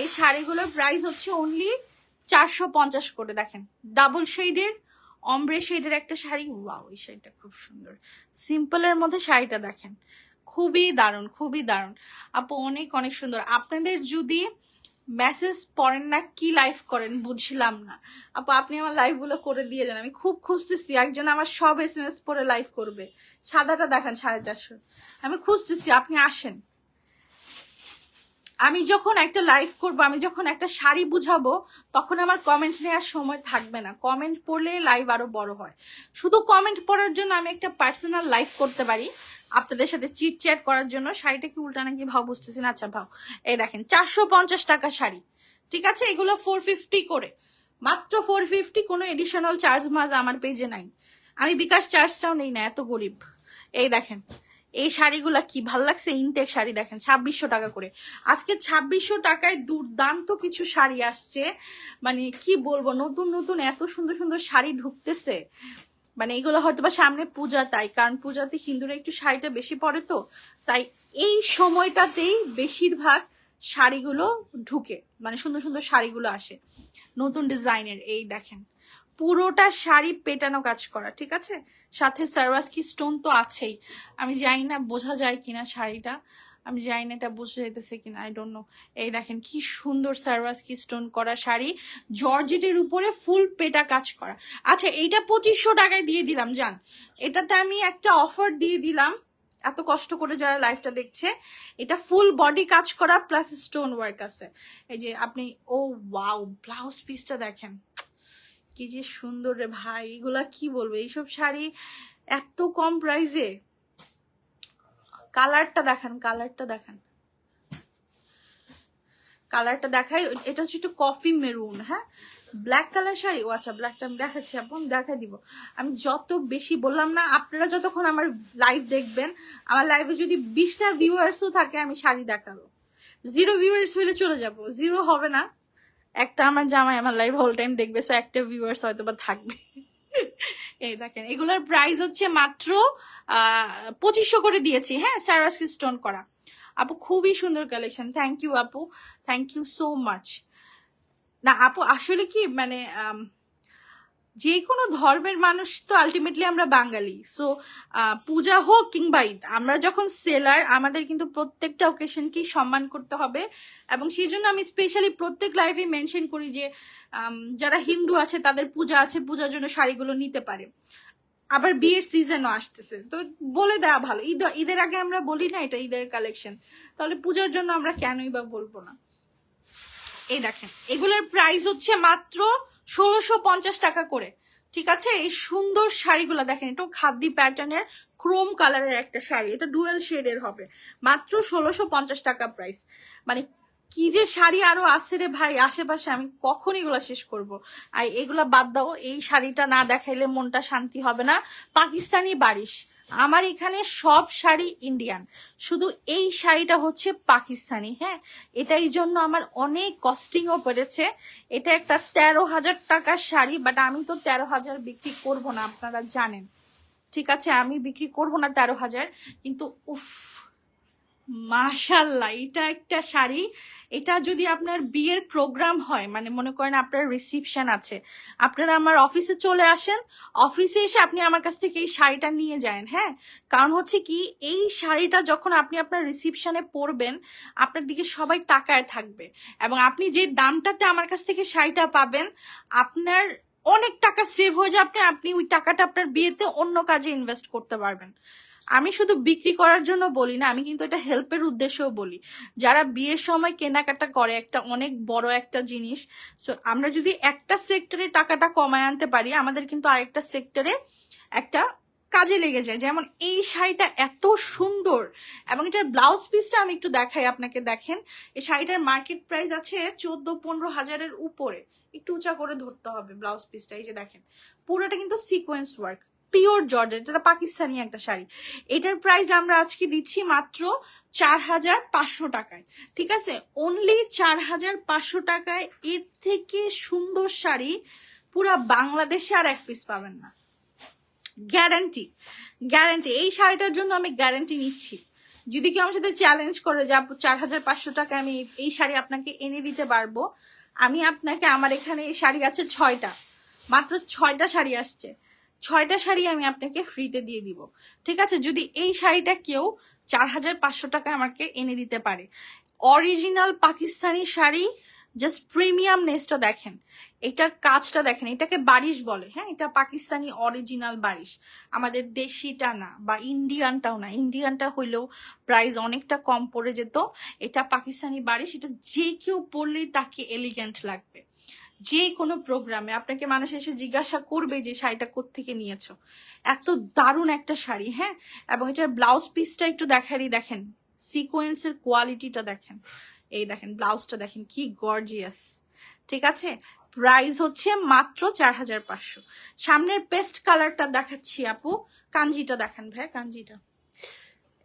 এই শাড়িগুলোর প্রাইস হচ্ছে অনলি 450 করে। দেখেন ডাবল শেডের অমব্রে শেডের একটা শাড়ি, ওয়াও এই শাড়িটা খুব সুন্দর, সিম্পলের মধ্যে শাড়িটা দেখেন, খুবই দারুণ, খুবই দারুণ আপু, অনেক অনেক সুন্দর। আপনাদের যদি মেসেজ পড়েন না, কি লাইভ করেন বুঝলাম না আপু, আপনি আমার লাইভ গুলো করে দিয়ে যান, আমি খুব খুঁজতেছি একজন আমার সব SMS পরে লাইভ করবে। সাদাটা দেখান 450, আমি খুঁজতেছি, আপনি আসেন। আমি যখন একটা লাইভ করব, আমি যখন একটা শাড়ি বুঝাবো, তখন আমার কমেন্ট নেওয়ার সময় থাকবে না, কমেন্ট পড়লে লাইভ আরো বড় হয়। শুধু কমেন্ট পড়ার জন্য আমি একটা পার্সোনাল লাইভ করতে পারি, আপনাদের সাথে চিট চ্যাট করার জন্য। শাড়িটা কি উল্টা নাকি ভাও বুঝতেছি না, আচ্ছা ভাও। এই দেখেন 450 টাকা শাড়ি, ঠিক আছে। এগুলো 450 করে, মাত্র 450, কোনো এডিশনাল চার্জ মার্জ আমার পেজে নাই, আমি বিকাশ চার্জটাও নেই না, এত গরিব। এই দেখেন এই শাড়িগুলা কি ভাল লাগছে, ইনটেক শাড়ি দেখেন 2600 টাকা করে। আজকে 2600 টাকায় দুর্দান্ত কিছু শাড়ি আসছে, মানে কি বলবো, নতুন নতুন এত সুন্দর সুন্দর শাড়ি ঢুকতেছে, মানে এগুলো হয়তো বা সামনে পূজা, তাই কারণ পূজাতে হিন্দুরা একটু শাড়িটা বেশি পরে তো, তাই এই সময়টাতেই বেশিরভাগ শাড়িগুলো ঢুকে, মানে সুন্দর সুন্দর শাড়িগুলো আসে নতুন ডিজাইনের। এই দেখেন পুরোটা শাড়ি পেটানো কাজ করা, ঠিক আছে, সাথে সারওয়াস্কি স্টোন তো আছেই। আমি জানি না বোঝা যায় কিনা শাড়িটা, আমি জানি না এটা বুঝে যেতেছে কিনা, আই ডোন্ট নো। এই দেখেন কি সুন্দর সারওয়াস্কি স্টোন করা শাড়ি, জর্জেটের উপরে ফুল পেটা কাজ করা। আচ্ছা এইটা 2500 টাকায় দিয়ে দিলাম জান, এটাতে আমি একটা অফার দিয়ে দিলাম, এত কষ্ট করে যারা লাইভটা দেখছে। এটা ফুল বডি কাজ করা প্লাস স্টোন ওয়ার্ক আছে। এই যে আপনি, ও ওয়াও, ব্লাউজ পিসটা দেখেন কি যে সুন্দর রে ভাই, এগুলা কি বলবো, এইসব শাড়ি এত কম প্রাইসে। কালারটা দেখেন, কালারটা দেখেন, কালারটা দেখাই, এটা হচ্ছে একটু কফি মেরুন। হ্যাঁ, ব্ল্যাক কালার শাড়ি, ও আচ্ছা ব্ল্যাকটা আমি দেখাচ্ছি আপন, দেখাই দিব। আমি যত বেশি বললাম না, আপনারা যতক্ষণ আমার লাইভ দেখবেন, আমার লাইভে যদি 20টা ভিউয়ার্সও থাকে আমি শাড়ি দেখাবো, 0 ভিউয়ার্স হলে চলে যাব, 0 হবে না। একটা আমার জামাই আমার লাইভ হোল টাইম দেখবে, সো একটা ভিউয়ার্স হয়তো বা থাকবে। এই দেখেন এগুলোর প্রাইস হচ্ছে মাত্র 2500 করে দিয়েছি। হ্যাঁ, সারওয়াস্কি স্টোন করা আপু, খুবই সুন্দর কালেকশন, থ্যাংক ইউ আপু, থ্যাংক ইউ সো মাচ। না আপু আসলে কি মানে যে কোনো ধর্মের মানুষ তো আলটিমেটলি আমরা বাঙালি, সো পূজা হোক কিংবা ঈদ, আমরা যখন সেলার আমাদের কিন্তু প্রত্যেকটা ওকেশনকেই সম্মান করতে হবে। এবং সেই জন্য আমি স্পেশালি প্রত্যেক লাইভে মেনশন করি যে যারা হিন্দু আছে তাদের পূজা আছে, পূজার জন্য শাড়িগুলো নিতে পারে। আবার বিয়ের সিজনও আসতেছে, তো বলে দেওয়া ভালো, ঈদের আগে আমরা বলি না এটা ঈদের কালেকশন, তাহলে পূজার জন্য আমরা কেনই বা বলবো না। এই দেখেন এগুলোর প্রাইস হচ্ছে মাত্র 1650 টাকা করে, ঠিক আছে। এই সুন্দর শাড়িগুলো দেখেন, এটাও খাদ্দি প্যাটার্নের ক্রোম কালারের একটা শাড়ি, এটা ডুয়েল শেডের হবে, মাত্র 1650 টাকা প্রাইস। মানে কি যে শাড়ি আরো আছে রে ভাই আশেপাশে, আমি কখন এগুলা শেষ করব। আর এগুলা বাদ দাও, এই শাড়িটা না দেখাইলে মনটা শান্তি হবে না। পাকিস্তানি বারিশ, আমার এখানে সব শাড়ি ইন্ডিয়ান, শুধু এই শাড়িটা হচ্ছে পাকিস্তানি। হ্যাঁ, এটাই জন্য আমার অনেক কস্টিংও পড়েছে। এটা একটা 13,000 টাকার শাড়ি, বাট আমি তো 13,000 বিক্রি করব না, আপনারা জানেন, ঠিক আছে, আমি বিক্রি করব না 13,000। কিন্তু উফ মাশাল্লাহ, এটা একটা শাড়ি। এটা যদি আপনার বিয়ের প্রোগ্রাম হয়, মানে মনে করেন আপনার রিসিপশন আছে, আপনারা আমার অফিসে চলে আসেন, অফিসে এসে আপনি আমার কাছ থেকে এই শাড়িটা নিয়ে যান। হ্যাঁ, কারণ হচ্ছে কি, এই শাড়িটা যখন আপনি আপনার রিসিপশনে পরবেন, আপনার দিকে সবাই তাকায় থাকবে, এবং আপনি যে দামটাতে আমার কাছ থেকে শাড়িটা পাবেন, আপনার অনেক টাকা সেভ হয়ে যাবে। আপনি ওই টাকাটা আপনার বিয়েতে অন্য কাজে ইনভেস্ট করতে পারবেন। আমি শুধু বিক্রি করার জন্য বলি না, আমি কিন্তু এটা হেল্পের উদ্দেশ্যেও বলি। যারা বিয়ের সময় কেনাকাটা করে, একটা অনেক বড় একটা জিনিস, সো আমরা যদি একটা সেক্টরে টাকাটা কমায় আনতে পারি, আমাদের কিন্তু আরেকটা সেক্টরে একটা কাজে লেগে যায়। যেমন এই শাড়িটা এত সুন্দর, এবং এটার ব্লাউজ পিসটা আমি একটু দেখাই আপনাকে। দেখেন, এই শাড়িটার মার্কেট প্রাইস আছে 14-15 হাজারের উপরে। একটু উঁচা করে ধরতে হবে ব্লাউজ পিসটা। এই যে দেখেন, পুরোটা কিন্তু সিকোয়েন্স ওয়ার্ক, পিওর জর্জেট, এটা পাকিস্তানি একটা শাড়ি। এটার প্রাইস আমরা আজকে দিচ্ছি মাত্র 4500 টাকায়। ঠিক আছে, অনলি 4500 টাকায় এর থেকে সুন্দর শাড়ি পুরা বাংলাদেশে আর এক পিস পাবেন না। Guarantee, guarantee. এই শাড়িটার জন্য আমি গ্যারান্টি নিচ্ছি। যদি কেউ আমার সাথে চ্যালেঞ্জ করে যে 4500 টাকায় আমি এই শাড়ি আপনাকে এনে দিতে পারবো, আমি আপনাকে, আমার এখানে এই শাড়ি আছে 6টা, মাত্র 6টা শাড়ি আসছে, 6টা শাড়ি আমি আপনাকে ফ্রিতে দিয়ে দিব। ঠিক আছে, যদি এই শাড়িটা কেউ 4500 টাকায় আমাকে এনে দিতে পারে, original Pakistani sari, just premium নেসটা দেখেন, এটার কাজটা দেখেন, এটাকে বারিশ বলে। হ্যাঁ, এটা পাকিস্তানি অরিজিনাল বারিশ, আমাদের দেশিটা না, বা ইন্ডিয়ানটাও না। ইন্ডিয়ানটা হইলেও প্রাইস অনেকটা কম পড়ে যেত। এটা পাকিস্তানি বারিশ, এটা যে কেউ পরলেই তাকে এলিগেন্ট লাগবে। যে কোনো প্রোগ্রামে আপনাকে মানুষ এসে জিজ্ঞাসা করবে যে শাড়িটা কোত্থেকে নিয়েছো। এত দারুণ একটা শাড়ি। হ্যাঁ, এবং এটার ব্লাউজ পিসটা একটু দেখারই, দেখেন সিকোয়েন্সের কোয়ালিটিটা দেখেন, এই দেখেন ব্লাউজটা দেখেন কি গর্জিয়াস। ঠিক আছে, প্রাইস হচ্ছে মাত্র 4500। সামনের পেস্ট কালারটা দেখাচ্ছি আপু, কাঞ্জিটা দেখেন ভাই, কাঞ্জিটা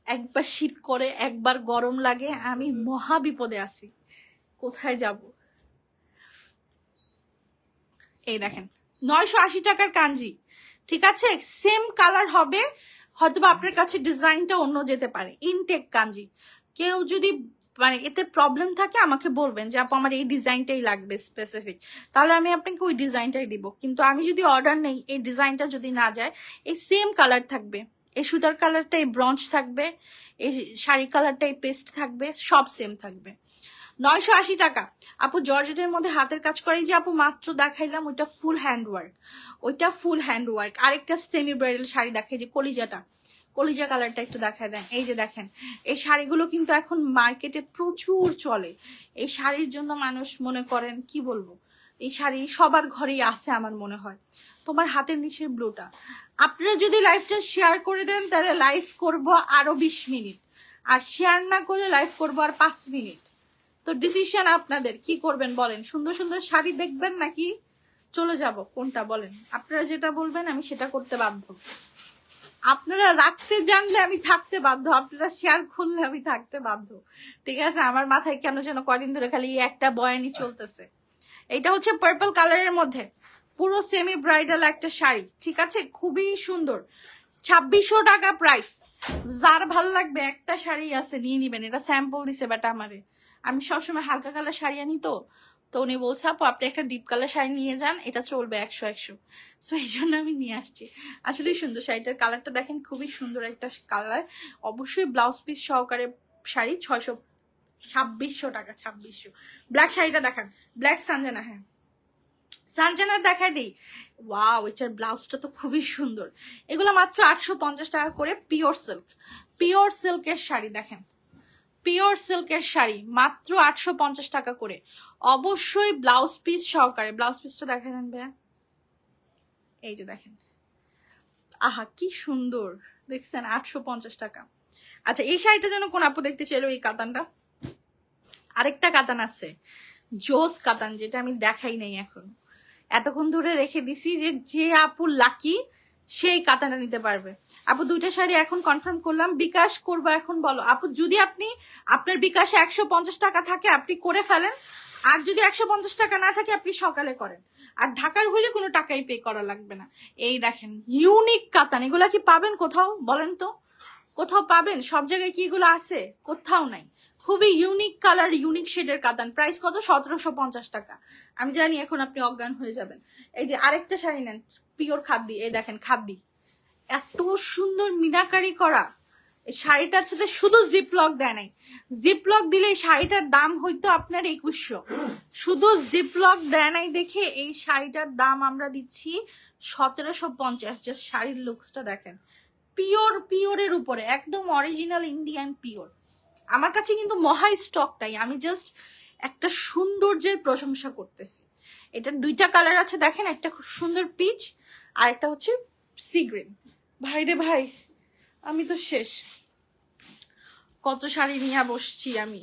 একবার শীত করে একবার গরম লাগে, আমি মহা বিপদে আছি, কোথায় যাব। এই দেখেন 980 টাকার কাঞ্জি। ঠিক আছে, সেম কালার হবে, হয়তো আপনার কাছে ডিজাইনটা অন্য যেতে পারে। ইনটেক কাঞ্জি, কেউ যদি মানে এতে প্রবলেম থাকে আমাকে বলবেন যে আপু আমার এই ডিজাইনটাই লাগবে স্পেসিফিক, তাহলে আমি আপনাকে ওই ডিজাইনটাই দিব। কিন্তু আমি যদি অর্ডার নেই, এই ডিজাইনটা যদি না যায়, এই সেম কালার থাকবে, এই সুতার কালারটা এই ব্রঞ্জ থাকবে, এই শাড়ি কালারটা এই পেস্ট থাকবে, সব সেম থাকবে। 980 টাকা। আপু জর্জেটের মধ্যে হাতের কাজ করে, যে আপু মাত্র দেখাইলাম ওইটা ফুল হ্যান্ড ওয়ার্ক, ওইটা ফুল হ্যান্ড ওয়ার্ক। আরেকটা সেমি ব্রাইডাল শাড়ি দেখাই, যে কলিজাটা, কলিজা কালারটা একটু দেখায় দেন। এই যে দেখেন, এই শাড়িগুলো কিন্তু এখন মার্কেটে প্রচুর চলে। এই শাড়ির জন্য মানুষ মনে করেন কি বলবো, এই শাড়ি সবার ঘরেই আছে আমার মনে হয়। তোমার হাতের নিচের ব্লুটা, আপনারা যদি লাইভটা শেয়ার করে দেন তাহলে লাইভ করব আরো 20 মিনিট, আর শেয়ার না করলে লাইভ করব আর 5 মিনিট। তো ডিসিশন আপনাদের, কি করবেন বলেন? সুন্দর সুন্দর শাড়ি দেখবেন নাকি চলে যাব, কোনটা বলেন? আপনারা যেটা বলবেন আমি সেটা করতে বাধ্য। আপনারা রাখতে জানলে আমি থাকতে বাধ্য, আপনারা শেয়ার করলে আমি থাকতে বাধ্য। ঠিক আছে, আমার মাথায় কেন যেন কদিন ধরে খালি একটা বয়ানি চলতেছে। এটা হচ্ছে পার্পল কালারের মধ্যে পুরো সেমি ব্রাইডাল একটা শাড়ি। ঠিক আছে, খুবই সুন্দর, 2600 টাকা প্রাইস। যার ভাল লাগবে, একটা শাড়ি আছে নিয়ে নিবেন। এটা স্যাম্পল দিছে বাট আমারে, আমি সবসময় হালকা কালার শাড়ি আনি, তো তো উনি বলছে আপু আপনি একটা ডিপ কালার শাড়ি নিয়ে যান, এটা চলবে 100-100। সো এই জন্য আমি নিয়ে আসছি। আসলে সুন্দর শাড়িটার কালারটা দেখেন, খুবই সুন্দর একটা কালার। অবশ্যই ব্লাউজ পিস সহকারে শাড়ি 2600 টাকা, 2600। ব্ল্যাক শাড়িটা দেখান, ব্ল্যাক সানজানা। হ্যাঁ, সানজানার দেখাই দিই। ওয়াও, এটার ব্লাউজটা তো খুবই সুন্দর। এগুলো মাত্র 850 টাকা করে, পিওর সিল্ক, পিওর সিল্কের শাড়ি দেখেন, পিওর সিল্কের শাড়ি মাত্র 850 টাকা করে। অবশ্যই ব্লাউজ পিস সহকারে। ব্লাউজ পিসটা দেখেন ভাইয়া, এই যে দেখেন, আহা কি সুন্দর দেখছেন, 850 টাকা। আচ্ছা, এই শাড়িটা যেন কোন আপু দেখতে চাইলো, এই কাতানটা। আরেকটা কাতান আছে, জোস কাতান, যেটা আমি দেখাই নাই এখন, এতক্ষণ ধরে রেখে দিছি, যে যে আপু লাকি সেই কাতানটা নিতে পারবে। আপু দুইটা শাড়ি এখন কনফার্ম করলাম, বিকাশ করবো এখন বলো আপু। যদি আপনি আপনার বিকাশে 150 টাকা থাকে আপনি করে ফেলেন, আর যদি 150 টাকা না থাকে আপনি সকালে করেন। আর ঢাকার হইলে কোনো টাকাই পে করা লাগবে না। এই দেখেন ইউনিক কাতান, এগুলা কি পাবেন কোথাও বলেন তো? কোথাও পাবেন? সব জায়গায় কি এগুলো আছে? কোথাও নাই। খুবই ইউনিক কালার, ইউনিক শেডের কাতান। প্রাইস কত? 1750 টাকা। আমি জানি এখন আপনি অজ্ঞান হয়ে যাবেন। এই যে আরেকটা শাড়ি নেন, পিওর খাদ্দি। এই দেখেন খাদ্দি, এত সুন্দর মিনাকারি করা। এই শাড়িটার সাথে শুধু জিপ লক দেয় নাই। জিপ লক দিলে এই শাড়িটার দাম হইতো আপনার 2100। শুধু জিপ লক দেয় নাই দেখে এই শাড়িটার দাম আমরা দিচ্ছি 1750। জাস্ট শাড়ির লুকসটা দেখেন, পিওর পিওরের উপরে, একদম অরিজিনাল ইন্ডিয়ান পিওর। আমার কাছে কিন্তু মহা স্টকটাই, আমি জাস্ট একটা সৌন্দর্যের প্রশংসা করতেছি। এটার দুইটা কালার আছে দেখেন, একটা খুব সুন্দর পিচ আর একটা হচ্ছে সি গ্রিন। ভাই রে ভাই, আমি তো শেষ। কত শাড়ি নিয়ে বসছি আমি।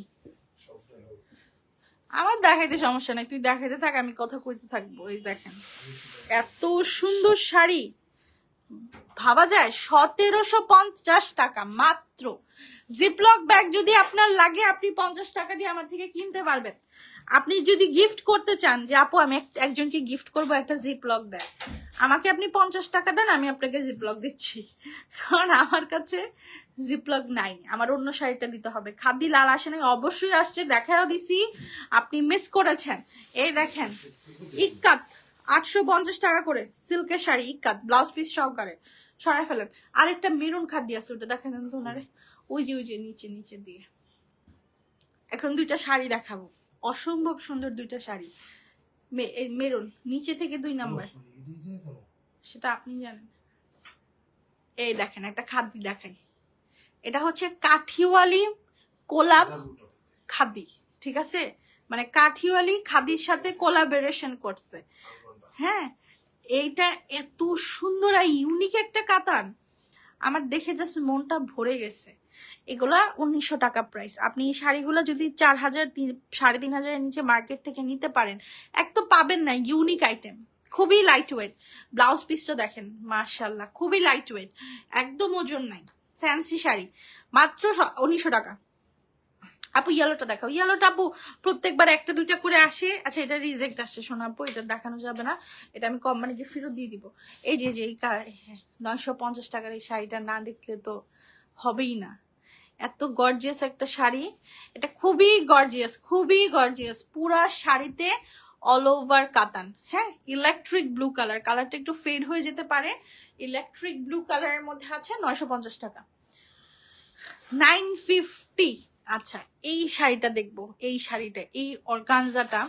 আমার দেখাইতে সমস্যা নাই, তুই দেখাইতে থাক, আমি কথা কইতে থাকবো। এই দেখেন এত সুন্দর শাড়ি, ভাবা যায় 1750 টাকা মাত্র। জিপলক ব্যাগ যদি আপনার লাগে, আপনি 50 টাকা দিয়ে আমার থেকে কিনতে পারবেন। আপনি যদি গিফট করতে চান যে আপু আমি একজনকে গিফট করবো একটা জিপলক ব্যাগ, আমাকে আপনি 50 টাকা দেন, আমি আপনাকে জিপলক দিচ্ছি। কারণ আমার কাছে জিপলক নাই, আমার অন্য শাড়িটা দিতে হবে। খাদি লাল আসে নাই, অবশ্যই আসছে, দেখাও দিছি, আপনি মিস করেছেন। এই দেখেন ইক্কাত 850 টাকা করে সিল্কের শাড়ি, ইক্কাত ব্লাউজ পিস সহকারে, সরাই ফেলেন। আরেকটা মেরুন খাদ্য আছে, ওটা দেখেন তো ওনারে, ওই যে নিচে নিচে দিয়ে। এখন দুইটা শাড়ি দেখাবো, অসম্ভব সুন্দর দুইটা শাড়ি। মেরুন নিচে থেকে 2 নাম্বার, সেটা আপনি জানেন। এই দেখেন একটা খাদ্য দেখাই, এটা হচ্ছে কাঠিওয়ালি কোলাব খাদি, ঠিক আছে? মানে কাঠিওয়ালি খাদির সাথে কোলাবোরেশন করছে। হ্যাঁ, এইটা এত সুন্দর আর ইউনিক একটা কাতান, আমার দেখে জাস্ট মনটা ভরে গেছে। এগুলা 1900 টাকা প্রাইস। আপনি এই শাড়িগুলো যদি 4000 3500 এর নিচে মার্কেট থেকে নিতে পারেন, এক তো পাবেন না, ইউনিক আইটেম, খুবই লাইট ওয়েট। ব্লাউজ পিসটা দেখেন, মাশাআল্লাহ, খুবই লাইট ওয়েট, একদম ওজন নাই, ফ্যান্সি শাড়ি, মাত্র 1900 টাকা। আপু ইয়েলোটা দেখাও। ইয়েলোটা আপু প্রত্যেকবার একটা দুইটা করে আসে। আচ্ছা এটা রিজেক্ট আসছে শোনা আপু, এটা দেখানো যাবে না, এটা আমি কোম্পানিকে ফেরত দিয়ে দিব। এই যে এই 950 টাকার এই শাড়িটা না দেখলে তো হবেই না। এত গর্জিয়াস একটা শাড়ি, এটা খুবই গর্জিয়াস, খুবই গর্জিয়াস। পুরা শাড়িতে অল ওভার কাতান। হ্যাঁ, ইলেকট্রিক ব্লু কালার, কালারটা একটু ফেড হয়ে যেতে পারে। ইলেকট্রিক ব্লু কালারের মধ্যে আছে 950 টাকা, 950। আচ্ছা এই শাড়িটা দেখবো, এই শাড়িটা, এই অর্গানজাটা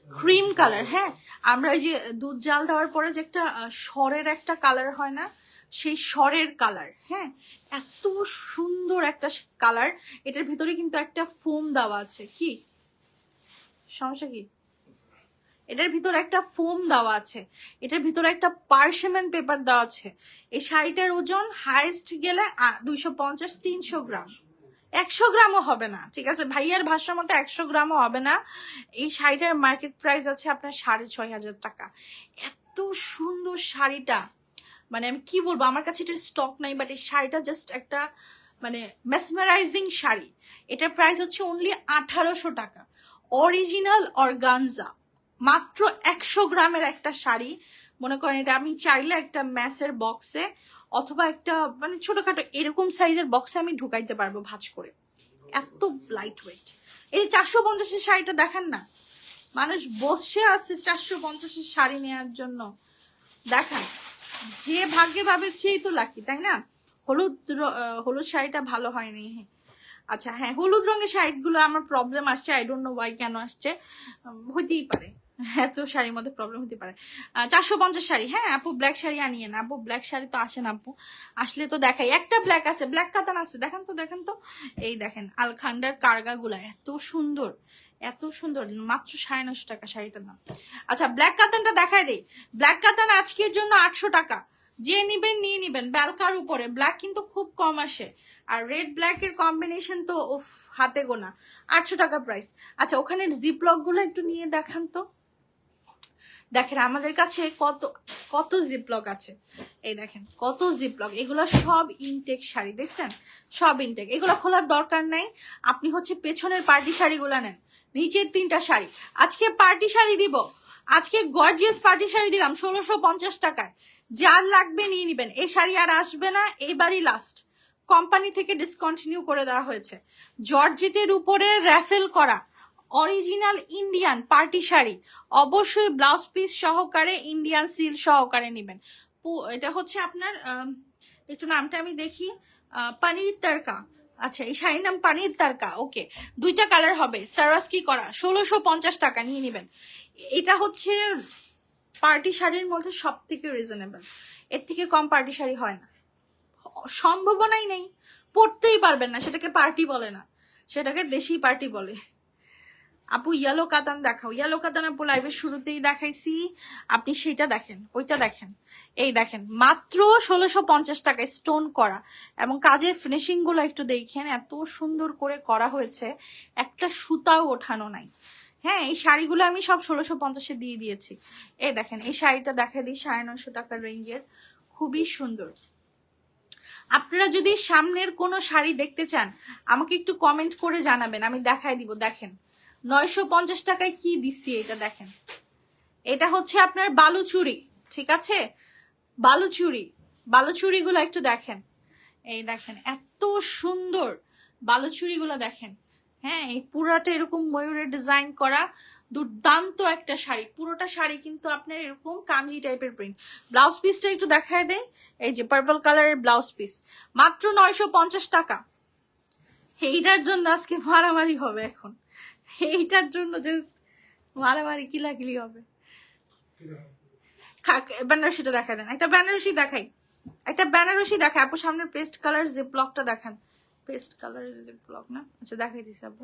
ক্রিম কালার। হ্যাঁ, আমরা ওই যে দুধ জাল দেওয়ার পরে যে একটা সরের একটা কালার হয় না, সেই সরের কালার। হ্যাঁ, এত সুন্দর একটা কালার। এটার ভিতরে কিন্তু একটা ফোম দেওয়া আছে। কি সমস্যা কি? এটার ভিতরে একটা ফোম দেওয়া আছে, এটার ভিতরে একটা পার্সেমেন্ট পেপার দেওয়া আছে। এই শাড়িটার ওজন হাইস্ট গেলে 250-300 গ্রাম, 100 গ্রামও হবে না। ঠিক আছে, ভাইয়ার ভাষ্য মতো 100 গ্রামও হবে না। এই শাড়িটার মার্কেট প্রাইস আছে আপনার 6500 টাকা। এত সুন্দর শাড়িটা, মানে আমি কি বলবো, আমার কাছে এটার স্টক নাই, বাট এই শাড়িটা জাস্ট একটা মানে মেসমারাইজিং শাড়ি। এটার প্রাইস হচ্ছে অনলি 1800 টাকা। অরিজিনাল অর্গানজা, মাত্র 100 গ্রামের একটা শাড়ি। মনে করেন এটা আমি চাইলে একটা ম্যাসের বক্সে অথবা একটা মানে ছোটখাটো এরকম সাইজের বক্সে আমি ঢুকাইতে পারবো ভাঁজ করে, এত লাইট ওয়েট। এই 450-এর শাড়িটা দেখেন না, মানুষ বসে আছে 450-এর শাড়ি নেওয়ার জন্য। দেখেন, যে ভাগ্যে ভাবে সেই তো লাকি, তাই না? হলুদ শাড়িটা ভালো হয়নি। আচ্ছা হ্যাঁ, হলুদ রঙের শাড়িগুলো আমার প্রবলেম আসছে, আই ডোন্ট নো ওয়াই, কেন আসছে, হইতেই পারে, এত শাড়ির মধ্যে প্রবলেম হতে পারে। 450 শাড়ি। হ্যাঁ আপু ব্ল্যাক শাড়ি আনিয়ে না, আপু ব্ল্যাক শাড়ি তো আসে না আপু, আসলে তো দেখাই। একটা ব্ল্যাক আছে, ব্ল্যাক কাতান আছে, দেখেন তো দেখেন তো। এই দেখেন আলখান্ডার কারগা গুলা এত সুন্দর, এত সুন্দর, মাত্র 950 টাকা শাড়িটার দাম। আচ্ছা ব্ল্যাক কাতানটা দেখাই দেই। ব্ল্যাক কাতান আজকের জন্য 800 টাকা, যে নিবেন নিয়ে নিবেন। ব্যালকার উপরে ব্ল্যাক কিন্তু খুব কম আসে, আর রেড ব্ল্যাক এর কম্বিনেশন তো উফ, হাতে গোনা। 800 টাকা প্রাইস। আচ্ছা ওখানে জিপলক গুলো একটু নিয়ে দেখান তো। দেখেন আমাদের কাছে কত কত জিপলক আছে, এই দেখেন কত জিপলক। এগুলো সব ইনটেক শাড়ি, দেখছেন সব ইনটেক, এগুলো খোলার দরকার নাই। আপনি হচ্ছে পেছনের পার্টি শাড়িগুলো নেন, নিচের 3টা শাড়ি। আজকে পার্টি শাড়ি দিব, আজকে গর্জিয়াস পার্টি শাড়ি দিলাম 1650 টাকায়। যার লাগবে নিয়ে নিবেন, এই শাড়ি আর আসবে না, এইবারই লাস্ট। কোম্পানি থেকে ডিসকন্টিনিউ করে দেওয়া হয়েছে। জর্জেটের উপরে র্যাফেল করা অরিজিনাল ইন্ডিয়ান পার্টি শাড়ি, অবশ্যই ব্লাউজ পিস সহকারে ইন্ডিয়ান সিল সহকারে নেবেন। এটা হচ্ছে আপনার একটু নামটা আমি দেখি, পানির তারকা। আচ্ছা, এই শাড়ির নাম পানির তারকা। ওকে, দুইটা কালার হবে, সারাস্কি করা, 1650 টাকা নিয়ে নেবেন। এটা হচ্ছে পার্টি শাড়ির মধ্যে সব থেকে রিজনেবল, এর থেকে কম পার্টি শাড়ি হয় না, সম্ভাবনাই নেই, পড়তেই পারবেন না। সেটাকে পার্টি বলে না, সেটাকে দেশি পার্টি বলে। আপু ইয়েলো কাতান দেখাও। ইয়েলো কাতান আপু লাইভের শুরুতেই দেখাইছি, আপনি সেটা দেখেন, ওইটা দেখেন। এই দেখেন মাত্র 1650 টাকায় স্টোন করা, এবং কাজের ফিনিশিং গুলো একটু দেখেন, এত সুন্দর করে করা হয়েছে, একটা সুতাও ওঠানো নাই। হ্যাঁ, এই শাড়িগুলো আমি সব 1650-এ দিয়ে দিয়েছি। এই দেখেন, এই শাড়িটা দেখা দিই 950 টাকার রেঞ্জের, খুবই সুন্দর। আপনারা যদি সামনের কোনো শাড়ি দেখতে চান আমাকে একটু কমেন্ট করে জানাবেন, আমি দেখাই দিব। দেখেন 950 টাকায় কি দিচ্ছি, এটা দেখেন। এটা হচ্ছে আপনার বালুচুরি, ঠিক আছে, বালুচুরি। বালুচুরি গুলো একটু দেখেন, এই দেখেন এত সুন্দর বালুচুরি গুলো দেখেন। হ্যাঁ, এই পুরাটা এরকম ময়ূরের ডিজাইন করা, দুর্দান্ত একটা শাড়ি। পুরোটা শাড়ি কিন্তু আপনার এরকম কাঞ্জি টাইপের প্রিন্ট। ব্লাউজ পিসটা একটু দেখায় দেয়, এই যে পার্পল কালারের ব্লাউজ পিস, মাত্র 950 টাকা। এইটার জন্য আজকে মারামারি হবে এখন, এইটার জন্য যে মারামারি কিলাকিলি হবে। বেনারসিটা দেখাই দেন, একটা বেনারসি দেখাই, একটা বেনারসি দেখাই আপু। সামনের পেস্ট কালার যে ব্লকটা দেখান, পেস্ট কালারের যে ব্লক না, আচ্ছা দেখাই দিছি আপু।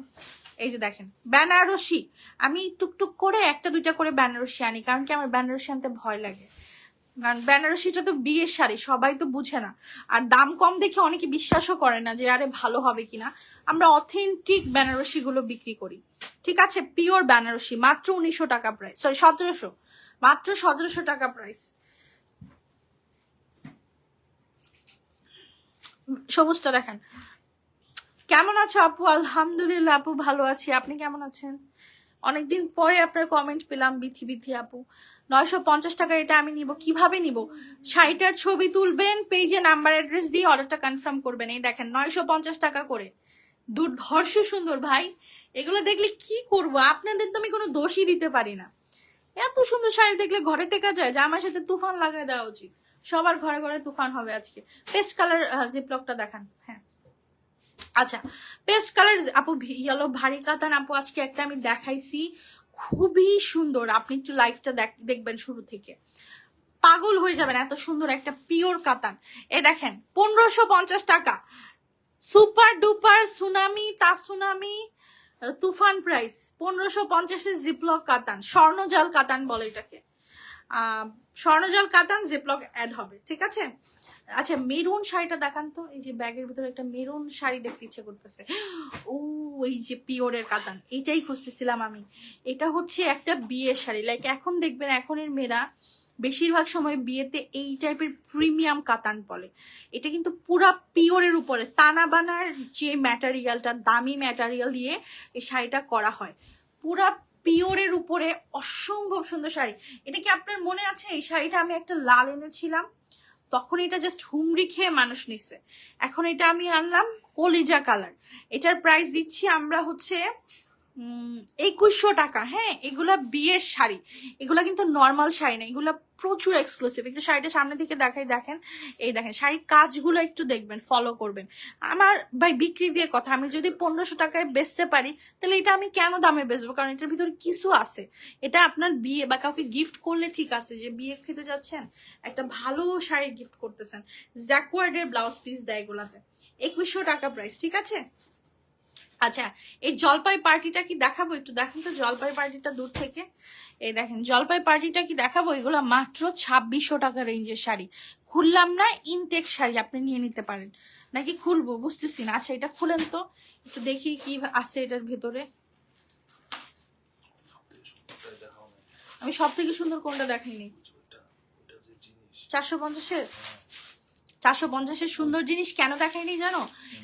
এই যে দেখেন বেনারসি, আমি টুকটুক করে একটা দুইটা করে বেনারসি আনি, কারণ কি আমার বেনারসি আনতে ভয় লাগে, কারণ বেনারসিটা তো বিয়ের শাড়ি, সবাই তো বুঝে না, আর দাম কম দেখে অনেকে বিশ্বাসও করে না যে আরে ভালো হবে কিনা। আমরা অথেন্টিক বেনারসি গুলো বিক্রি করি, ঠিক আছে, পিওর বেনারসি, মাত্র 1900 টাকা প্রাইস, সরি 1700, মাত্র 1700 টাকা প্রাইস। সবুজটা দেখেন। কেমন আছো আপু? আলহামদুলিল্লাহ আপু, ভালো আছি, আপনি কেমন আছেন? অনেকদিন পরে আপনার কমেন্ট পেলাম, বিথি বিথি আপু। 950 টাকা এটা আমি নিব, কিভাবে নিব? শাড়িটার ছবি তুলবেন, পেজে নাম্বার অ্যাড্রেস দিয়ে অর্ডারটা কনফার্ম করবেন। এই দেখেন 950 টাকা করে, দুর্ধর্ষ সুন্দর ভাই। এগুলো দেখলে কি করব, আপনাদের তো আমি কোনো দোষই দিতে পারি না। এত সুন্দর শাড়ি দেখলে ঘরে টেকা যায়, যে আমার সাথে তুফান লাগাই দেওয়া উচিত, সবার ঘরে ঘরে তুফান হবে আজকে। পেস্ট কালার জিপলকটা দেখান। হ্যাঁ আচ্ছা, পেস্ট কালার আপু, ইয়েলো ভারী কাতান আপু, আজকে একটা আমি দেখাইছি, খুবই সুন্দর। আপনি একটু লাইভটা দেখবেন শুরু থেকে, পাগল হয়ে যাবেন, এত সুন্দর একটা পিওর কাতান। এ দেখেন 1550 টাকা, সুপার ডুপার সুনামি তাসুনামি তুফান প্রাইস, 1550-এ জিপলক কাতান, স্বর্ণজাল কাতান বলে এটাকে, স্বর্ণজাল কাতান জিপলক অ্যাড হবে, ঠিক আছে। আচ্ছা, মেরুন শাড়িটা দেখান তো, এই যে ব্যাগের ভিতরে একটা মেরুন শাড়ি দেখতে ইচ্ছে করতেছে। ও, এই যে পিওরের কাতান, এটাই খুঁজতেছিলাম আমি। এটা হচ্ছে একটা বিয়ের শাড়ি, লাইক এখন দেখবেন এখনের মেয়েরা বেশিরভাগ সময় বিয়েতে এই টাইপের প্রিমিয়াম কাতান বলে। এটা কিন্তু পুরা পিওরের উপরে তানা বানার যে ম্যাটেরিয়ালটা, দামি ম্যাটেরিয়াল দিয়ে এই শাড়িটা করা হয়, পুরা পিওরের উপরে অসম্ভব সুন্দর শাড়ি। এটা কি আপনার মনে আছে, এই শাড়িটা আমি একটা লাল এনেছিলাম, তখন এটা জাস্ট হুমড়ি খেয়ে মানুষ নিছে। এখন এটা আমি আনলাম কলিজা কালার, এটার প্রাইস দিচ্ছি আমরা হচ্ছে 2100 টাকা। হ্যাঁ, এগুলা বিয়ের শাড়ি, এগুলা কিন্তু নর্মাল শাড়ি না, এগুলা প্রচুর এক্সক্লুসিভ। একটু শাড়িটা সামনে দিকে দেখাই, দেখেন, এই দেখেন শাড়ির কাজগুলো একটু দেখবেন, ফলো করবেন। আমার ভাই বিক্রি দিয়ে কথা, আমি যদি 1500 টাকায় বেচতে পারি, তাহলে এটা আমি কেন দামে বেচবো? কারণ এটার ভিতরে কিছু আছে। এটা আপনার বিয়ে বা কাউকে গিফট করলে ঠিক আছে, যে বিয়ে খেতে যাচ্ছেন, একটা ভালো শাড়ি গিফট করতেছেন, জ্যাকওয়ার্ডের ব্লাউজ পিস দেয় এগুলাতে, 2100 টাকা প্রাইস, ঠিক আছে। আচ্ছা, এই জলপাই পার্টিটা কি দেখাবো? একটু দেখেন তো জলপাই পার্টিটা দূর থেকে। এই দেখেন জলপাই পার্টিটা কি দেখাবো? এগুলো মাত্র 2600 টাকা রেঞ্জের শাড়ি। খুললাম না, ইনটেক শাড়ি, আপনি নিয়ে নিতে পারেন, নাকি খুলবো বুঝতেছি না। আচ্ছা, এটা খুলেন তো, একটু দেখি কি আছে এটার ভেতরে। আমি সব থেকে সুন্দর কোনটা দেখাইনি? 450-এর 450-এর সুন্দর জিনিস কেন দেখাইনি জানো?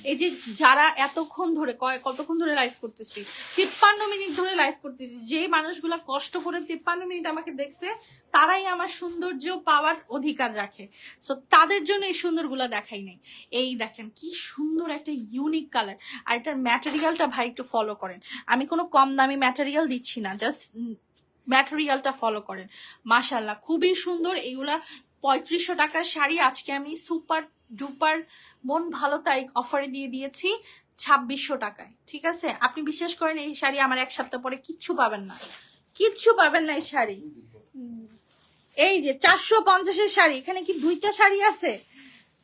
এই যে যারা এতক্ষণ ধরে কতক্ষণ ধরে লাইভ করতেছি, 53 মিনিট ধরে লাইভ করতেছি, যে মানুষগুলা কষ্ট করে 53 মিনিট আমাকে দেখছে, তারাই আমার সৌন্দর্য পাওয়ার অধিকার রাখে। সো তাদের জন্য এই সুন্দরগুলা দেখাই নাই। এই দেখেন কি সুন্দর একটা ইউনিক কালার, আর এটার ম্যাটেরিয়ালটা ভাই একটু ফলো করেন। আমি কোনো কম দামি ম্যাটেরিয়াল দিচ্ছি না, জাস্ট ম্যাটেরিয়ালটা ফলো করেন। মাশাল্লাহ খুবই সুন্দর। এগুলা 3500 টাকার শাড়ি আজকে আমি সুপার ডুপার মন ভালো তাই অফারে দিয়ে দিয়েছি 2600 টাকায়। ঠিক আছে, আপনি বিশ্বাস করেন এই শাড়ি আমার এক সপ্তাহ পরে কিচ্ছু পাবেন না, কিচ্ছু পাবেন না এই শাড়ি। এই যে 450-এর শাড়ি, এখানে কি 2টা শাড়ি আছে?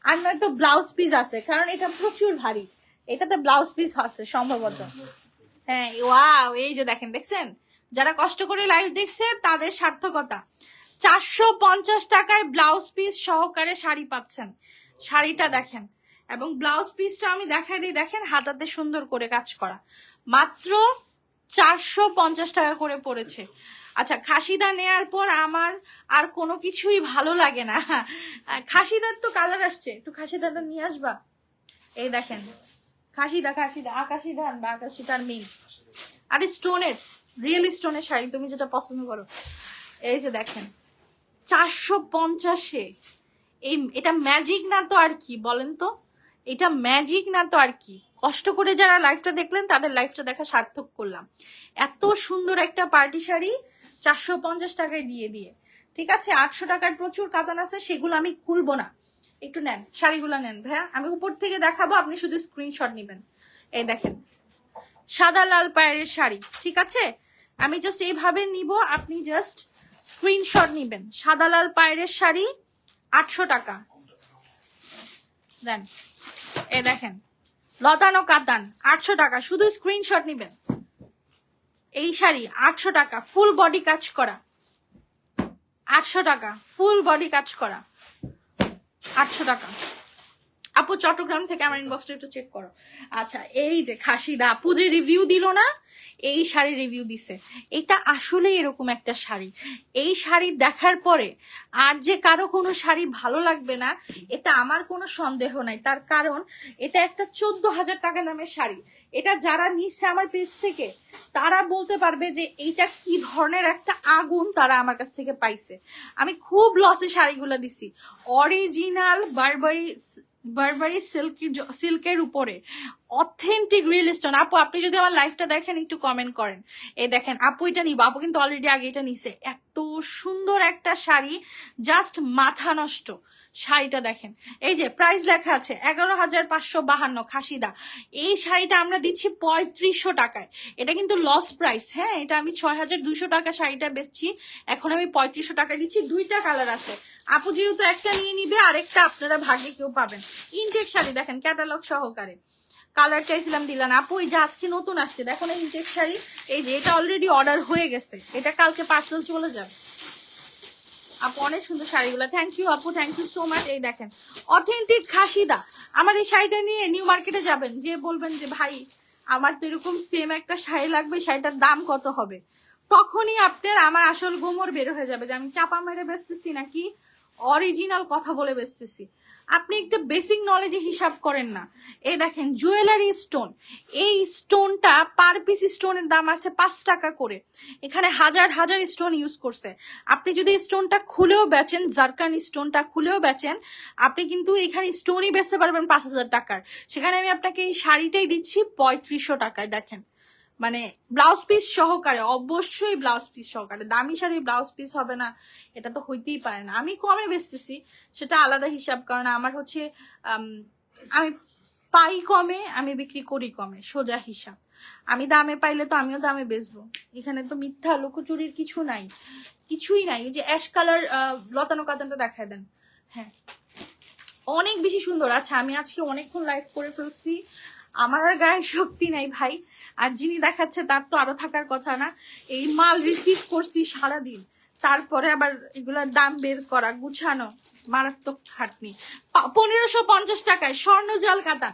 আর নয়তো ব্লাউজ পিস আছে, কারণ এটা প্রচুর ভারী। এটাতে ব্লাউজ পিস আছে সম্ভবত। হ্যাঁ ওয়াও, এই যে দেখছেন, যারা কষ্ট করে লাইভ দেখছে তাদের সার্থকতা। 450 টাকায় ব্লাউজ পিস সহকারে শাড়ি পাচ্ছেন। শাড়িটা দেখেন, এবং ব্লাউজ পিসটা আমি দেখাই দিই, দেখেন হাতাতে সুন্দর করে কাজ করা, মাত্র 450 টাকা করে পড়েছে। আচ্ছা, খাসিদা নেয়ার পর আমার আর কোনো কিছুই ভালো লাগে না। খাসিদার তো কালার আসছে, একটু খাসিদাটা নিয়ে আসবা। এই দেখেন খাসিদা আকাশি ধান বা আকাশিদার মেয়ে, আরে স্টোনের, রিয়েল স্টোনের শাড়ি, তুমি যেটা পছন্দ করো। এই যে দেখেন 450-এ, এটা ম্যাজিক না তো আর কি বলেন তো? এটা ম্যাজিক না তো আর কি? কষ্ট করে যারা লাইভটা দেখলেন তাদের লাইভটা দেখা সার্থক করলাম। এত সুন্দর একটা পার্টি শাড়ি 450 টাকায় দিয়ে। ঠিক আছে, 800 টাকার প্রচুর কাতান আছে, সেগুলো আমি খুলবো না। একটু নেন, শাড়িগুলো নেন ভাইয়া, আমি উপর থেকে দেখাবো, আপনি শুধু স্ক্রিনশট নিবেন। এই দেখেন সাদা লাল পায়ের শাড়ি, ঠিক আছে, আমি জাস্ট এইভাবে নিব, আপনি জাস্ট স্ক্রিনশট নিবেন। সাদা লাল পায়ের শাড়ি 800 টাকা দেন। এই দেখেন লতানো কাতান 800 টাকা, শুধু স্ক্রিনশট নিবেন। এই শাড়ি 800 টাকা, ফুল বডি কাজ করা, 800 টাকা, ফুল বডি কাজ করা, 800 টাকা। আপু চট্টগ্রাম থেকে আমার ইনবক্সটা একটু চেক করো। আচ্ছা, এই যে খাসিদা আপু যে রিভিউ দিল না, এই শাড়ি রিভিউ দিছে, এটা আসলে এরকম একটা শাড়ি, এই শাড়ি দেখার পরে আর যে কারো কোনো শাড়ি ভালো লাগবে না এটা আমার কোনো সন্দেহ নাই। তার কারণ এটা একটা 14,000 টাকা দামের শাড়ি। এটা যারা নিচ্ছে আমার পেজ থেকে তারা বলতে পারবে যে এইটা কি ধরনের একটা আগুন তারা আমার কাছ থেকে পাইছে। আমি খুব লসে শাড়িগুলো দিছি, অরিজিনাল বারবারি সিল্কের উপরে অথেন্টিক রিয়েল স্টোন। আপু আপনি যদি আমার লাইফটা দেখেন একটু কমেন্ট করেন। এই দেখেন আপু এটা নিব, আপু কিন্তু অলরেডি আগে এটা নিছে। এত সুন্দর একটা শাড়ি, জাস্ট মাথা নষ্ট। শাড়িটা দেখেন, এই যে প্রাইস লেখা আছে 11,552 খাসিদা। এই শাড়িটা আমরা দিচ্ছি 3500 টাকায়। এটা কিন্তু লস প্রাইস, হ্যাঁ, এটা আমি 6,200 টাকা শাড়িটা বেচছি, এখন আমি 3500 টাকা দিচ্ছি। 2টা কালার আছে, আপু যেহেতু একটা নিয়ে নিবে, আরেকটা আপনারা ভাগ্যে কেউ পাবেন। ইনটেক শাড়ি দেখেন ক্যাটালগ সহকারে, কালার চাইছিলাম দিলাম। আপু এই যে আজকে নতুন আসছে দেখো না ইনটেক শাড়ি, এই যে এটা অলরেডি অর্ডার হয়ে গেছে, এটা কালকে পার্সেল চলে যাবে। আপু অনেক সুন্দর শাড়িগুলো, থ্যাংক ইউ আপু, থ্যাংক ইউ সো মাচ। এই দেখেন অথেন্টিক খাসিদা। আমার এই শাড়িটা নিয়ে নিউ মার্কেটে যাবেন, যে বলবেন যে ভাই আমার তো এরকম সেম একটা শাড়ি লাগবে, শাড়িটার দাম কত হবে, তখনই আপনার আমার আসল গোমর বের হয়ে যাবে যে আমি চাপা মেরে বেচতেছি নাকি অরিজিনাল কথা বলে বেচতেছি। আপনি একটা বেসিক নলেজে হিসাব করেন না। এই দেখেন জুয়েলারি স্টোন, এই স্টোনটা পার পিস স্টোনের দাম আছে 5 টাকা করে, এখানে হাজার হাজার স্টোন ইউজ করছে। আপনি যদি স্টোনটা খুলেও বেচেন, জারকান স্টোনটা খুলেও বেচেন, আপনি কিন্তু এখানে স্টোনই বেচতে পারবেন 5,000 টাকার। সেখানে আমি আপনাকে এই শাড়িটাই দিচ্ছি 3500 টাকায়। দেখেন মানে ব্লাউজ পিস সহকারে, অবশ্যই ব্লাউজ পিস সহকারে। দামি শাড়ি ব্লাউজ পিস হবে না এটা তো হইতেই পারে না। আমি কমে বেচতেছি সেটা আলাদা হিসাব, কারণ আমার হচ্ছে আমি পাই কমে, আমি বিক্রি করি কমে, সোজা হিসাব। আমি দামে পাইলে তো আমিও দামে বেচবো, এখানে তো মিথ্যা লুকোচুরির কিছু নাই, কিছুই নাই। ওই যে অ্যাশ কালার লতানো কাতানটা দেখায় দেন, হ্যাঁ অনেক বেশি সুন্দর। আচ্ছা আমি আজকে অনেকক্ষণ লাইভ করে ফেলছি, আমার আর গায়ে শক্তি নাই ভাই, আর যিনি দেখাচ্ছে তার তো আরো থাকার কথা না। এই মাল রিসিভ করছি সারাদিন, তারপরে আবার এগুলোর দাম বের করা, গুছানো, মারাত্মক খাটনি। 1550 টাকায় স্বর্ণ জল কাতা।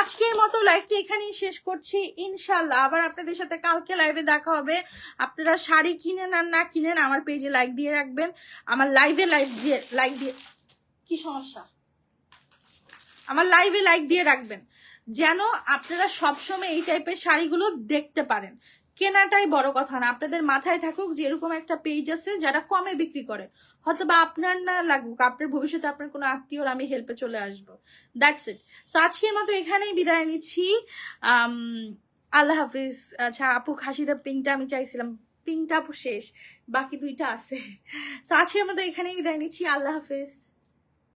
আজকের মতো লাইভটি এখানেই শেষ করছি, ইনশাল্লাহ আবার আপনাদের সাথে কালকে লাইভে দেখা হবে। আপনারা শাড়ি কিনেন আর না কিনেন আমার পেজে লাইক দিয়ে রাখবেন, আমার লাইভে লাইক দিয়ে কি সমস্যা আমার লাইভে লাইক দিয়ে রাখবেন, যেন আপনারা সবসময় এই টাইপের শাড়িগুলো দেখতে পারেন। কেনাটাই বড় কথা না, আপনাদের মাথায় থাকুক যে এরকম একটা পেজ আছে যারা কমে বিক্রি করে, হয়তো বা আপনার না লাগুক, আপনার ভবিষ্যতে আপনার কোনো আত্মীয়র আমি হেল্পে চলে আসবো। That's it. সো আজকের মতো এখানেই বিদায় নিচ্ছি। আল্লাহ হাফিজ। আচ্ছা আপু, খাসিদা পিঙ্কটা আমি চাইছিলাম, পিঙ্কটা আপু শেষ, বাকি দুইটা আছে। সো আজকের মতো এখানেই বিদায় নিচ্ছি। আল্লাহ হাফিজ।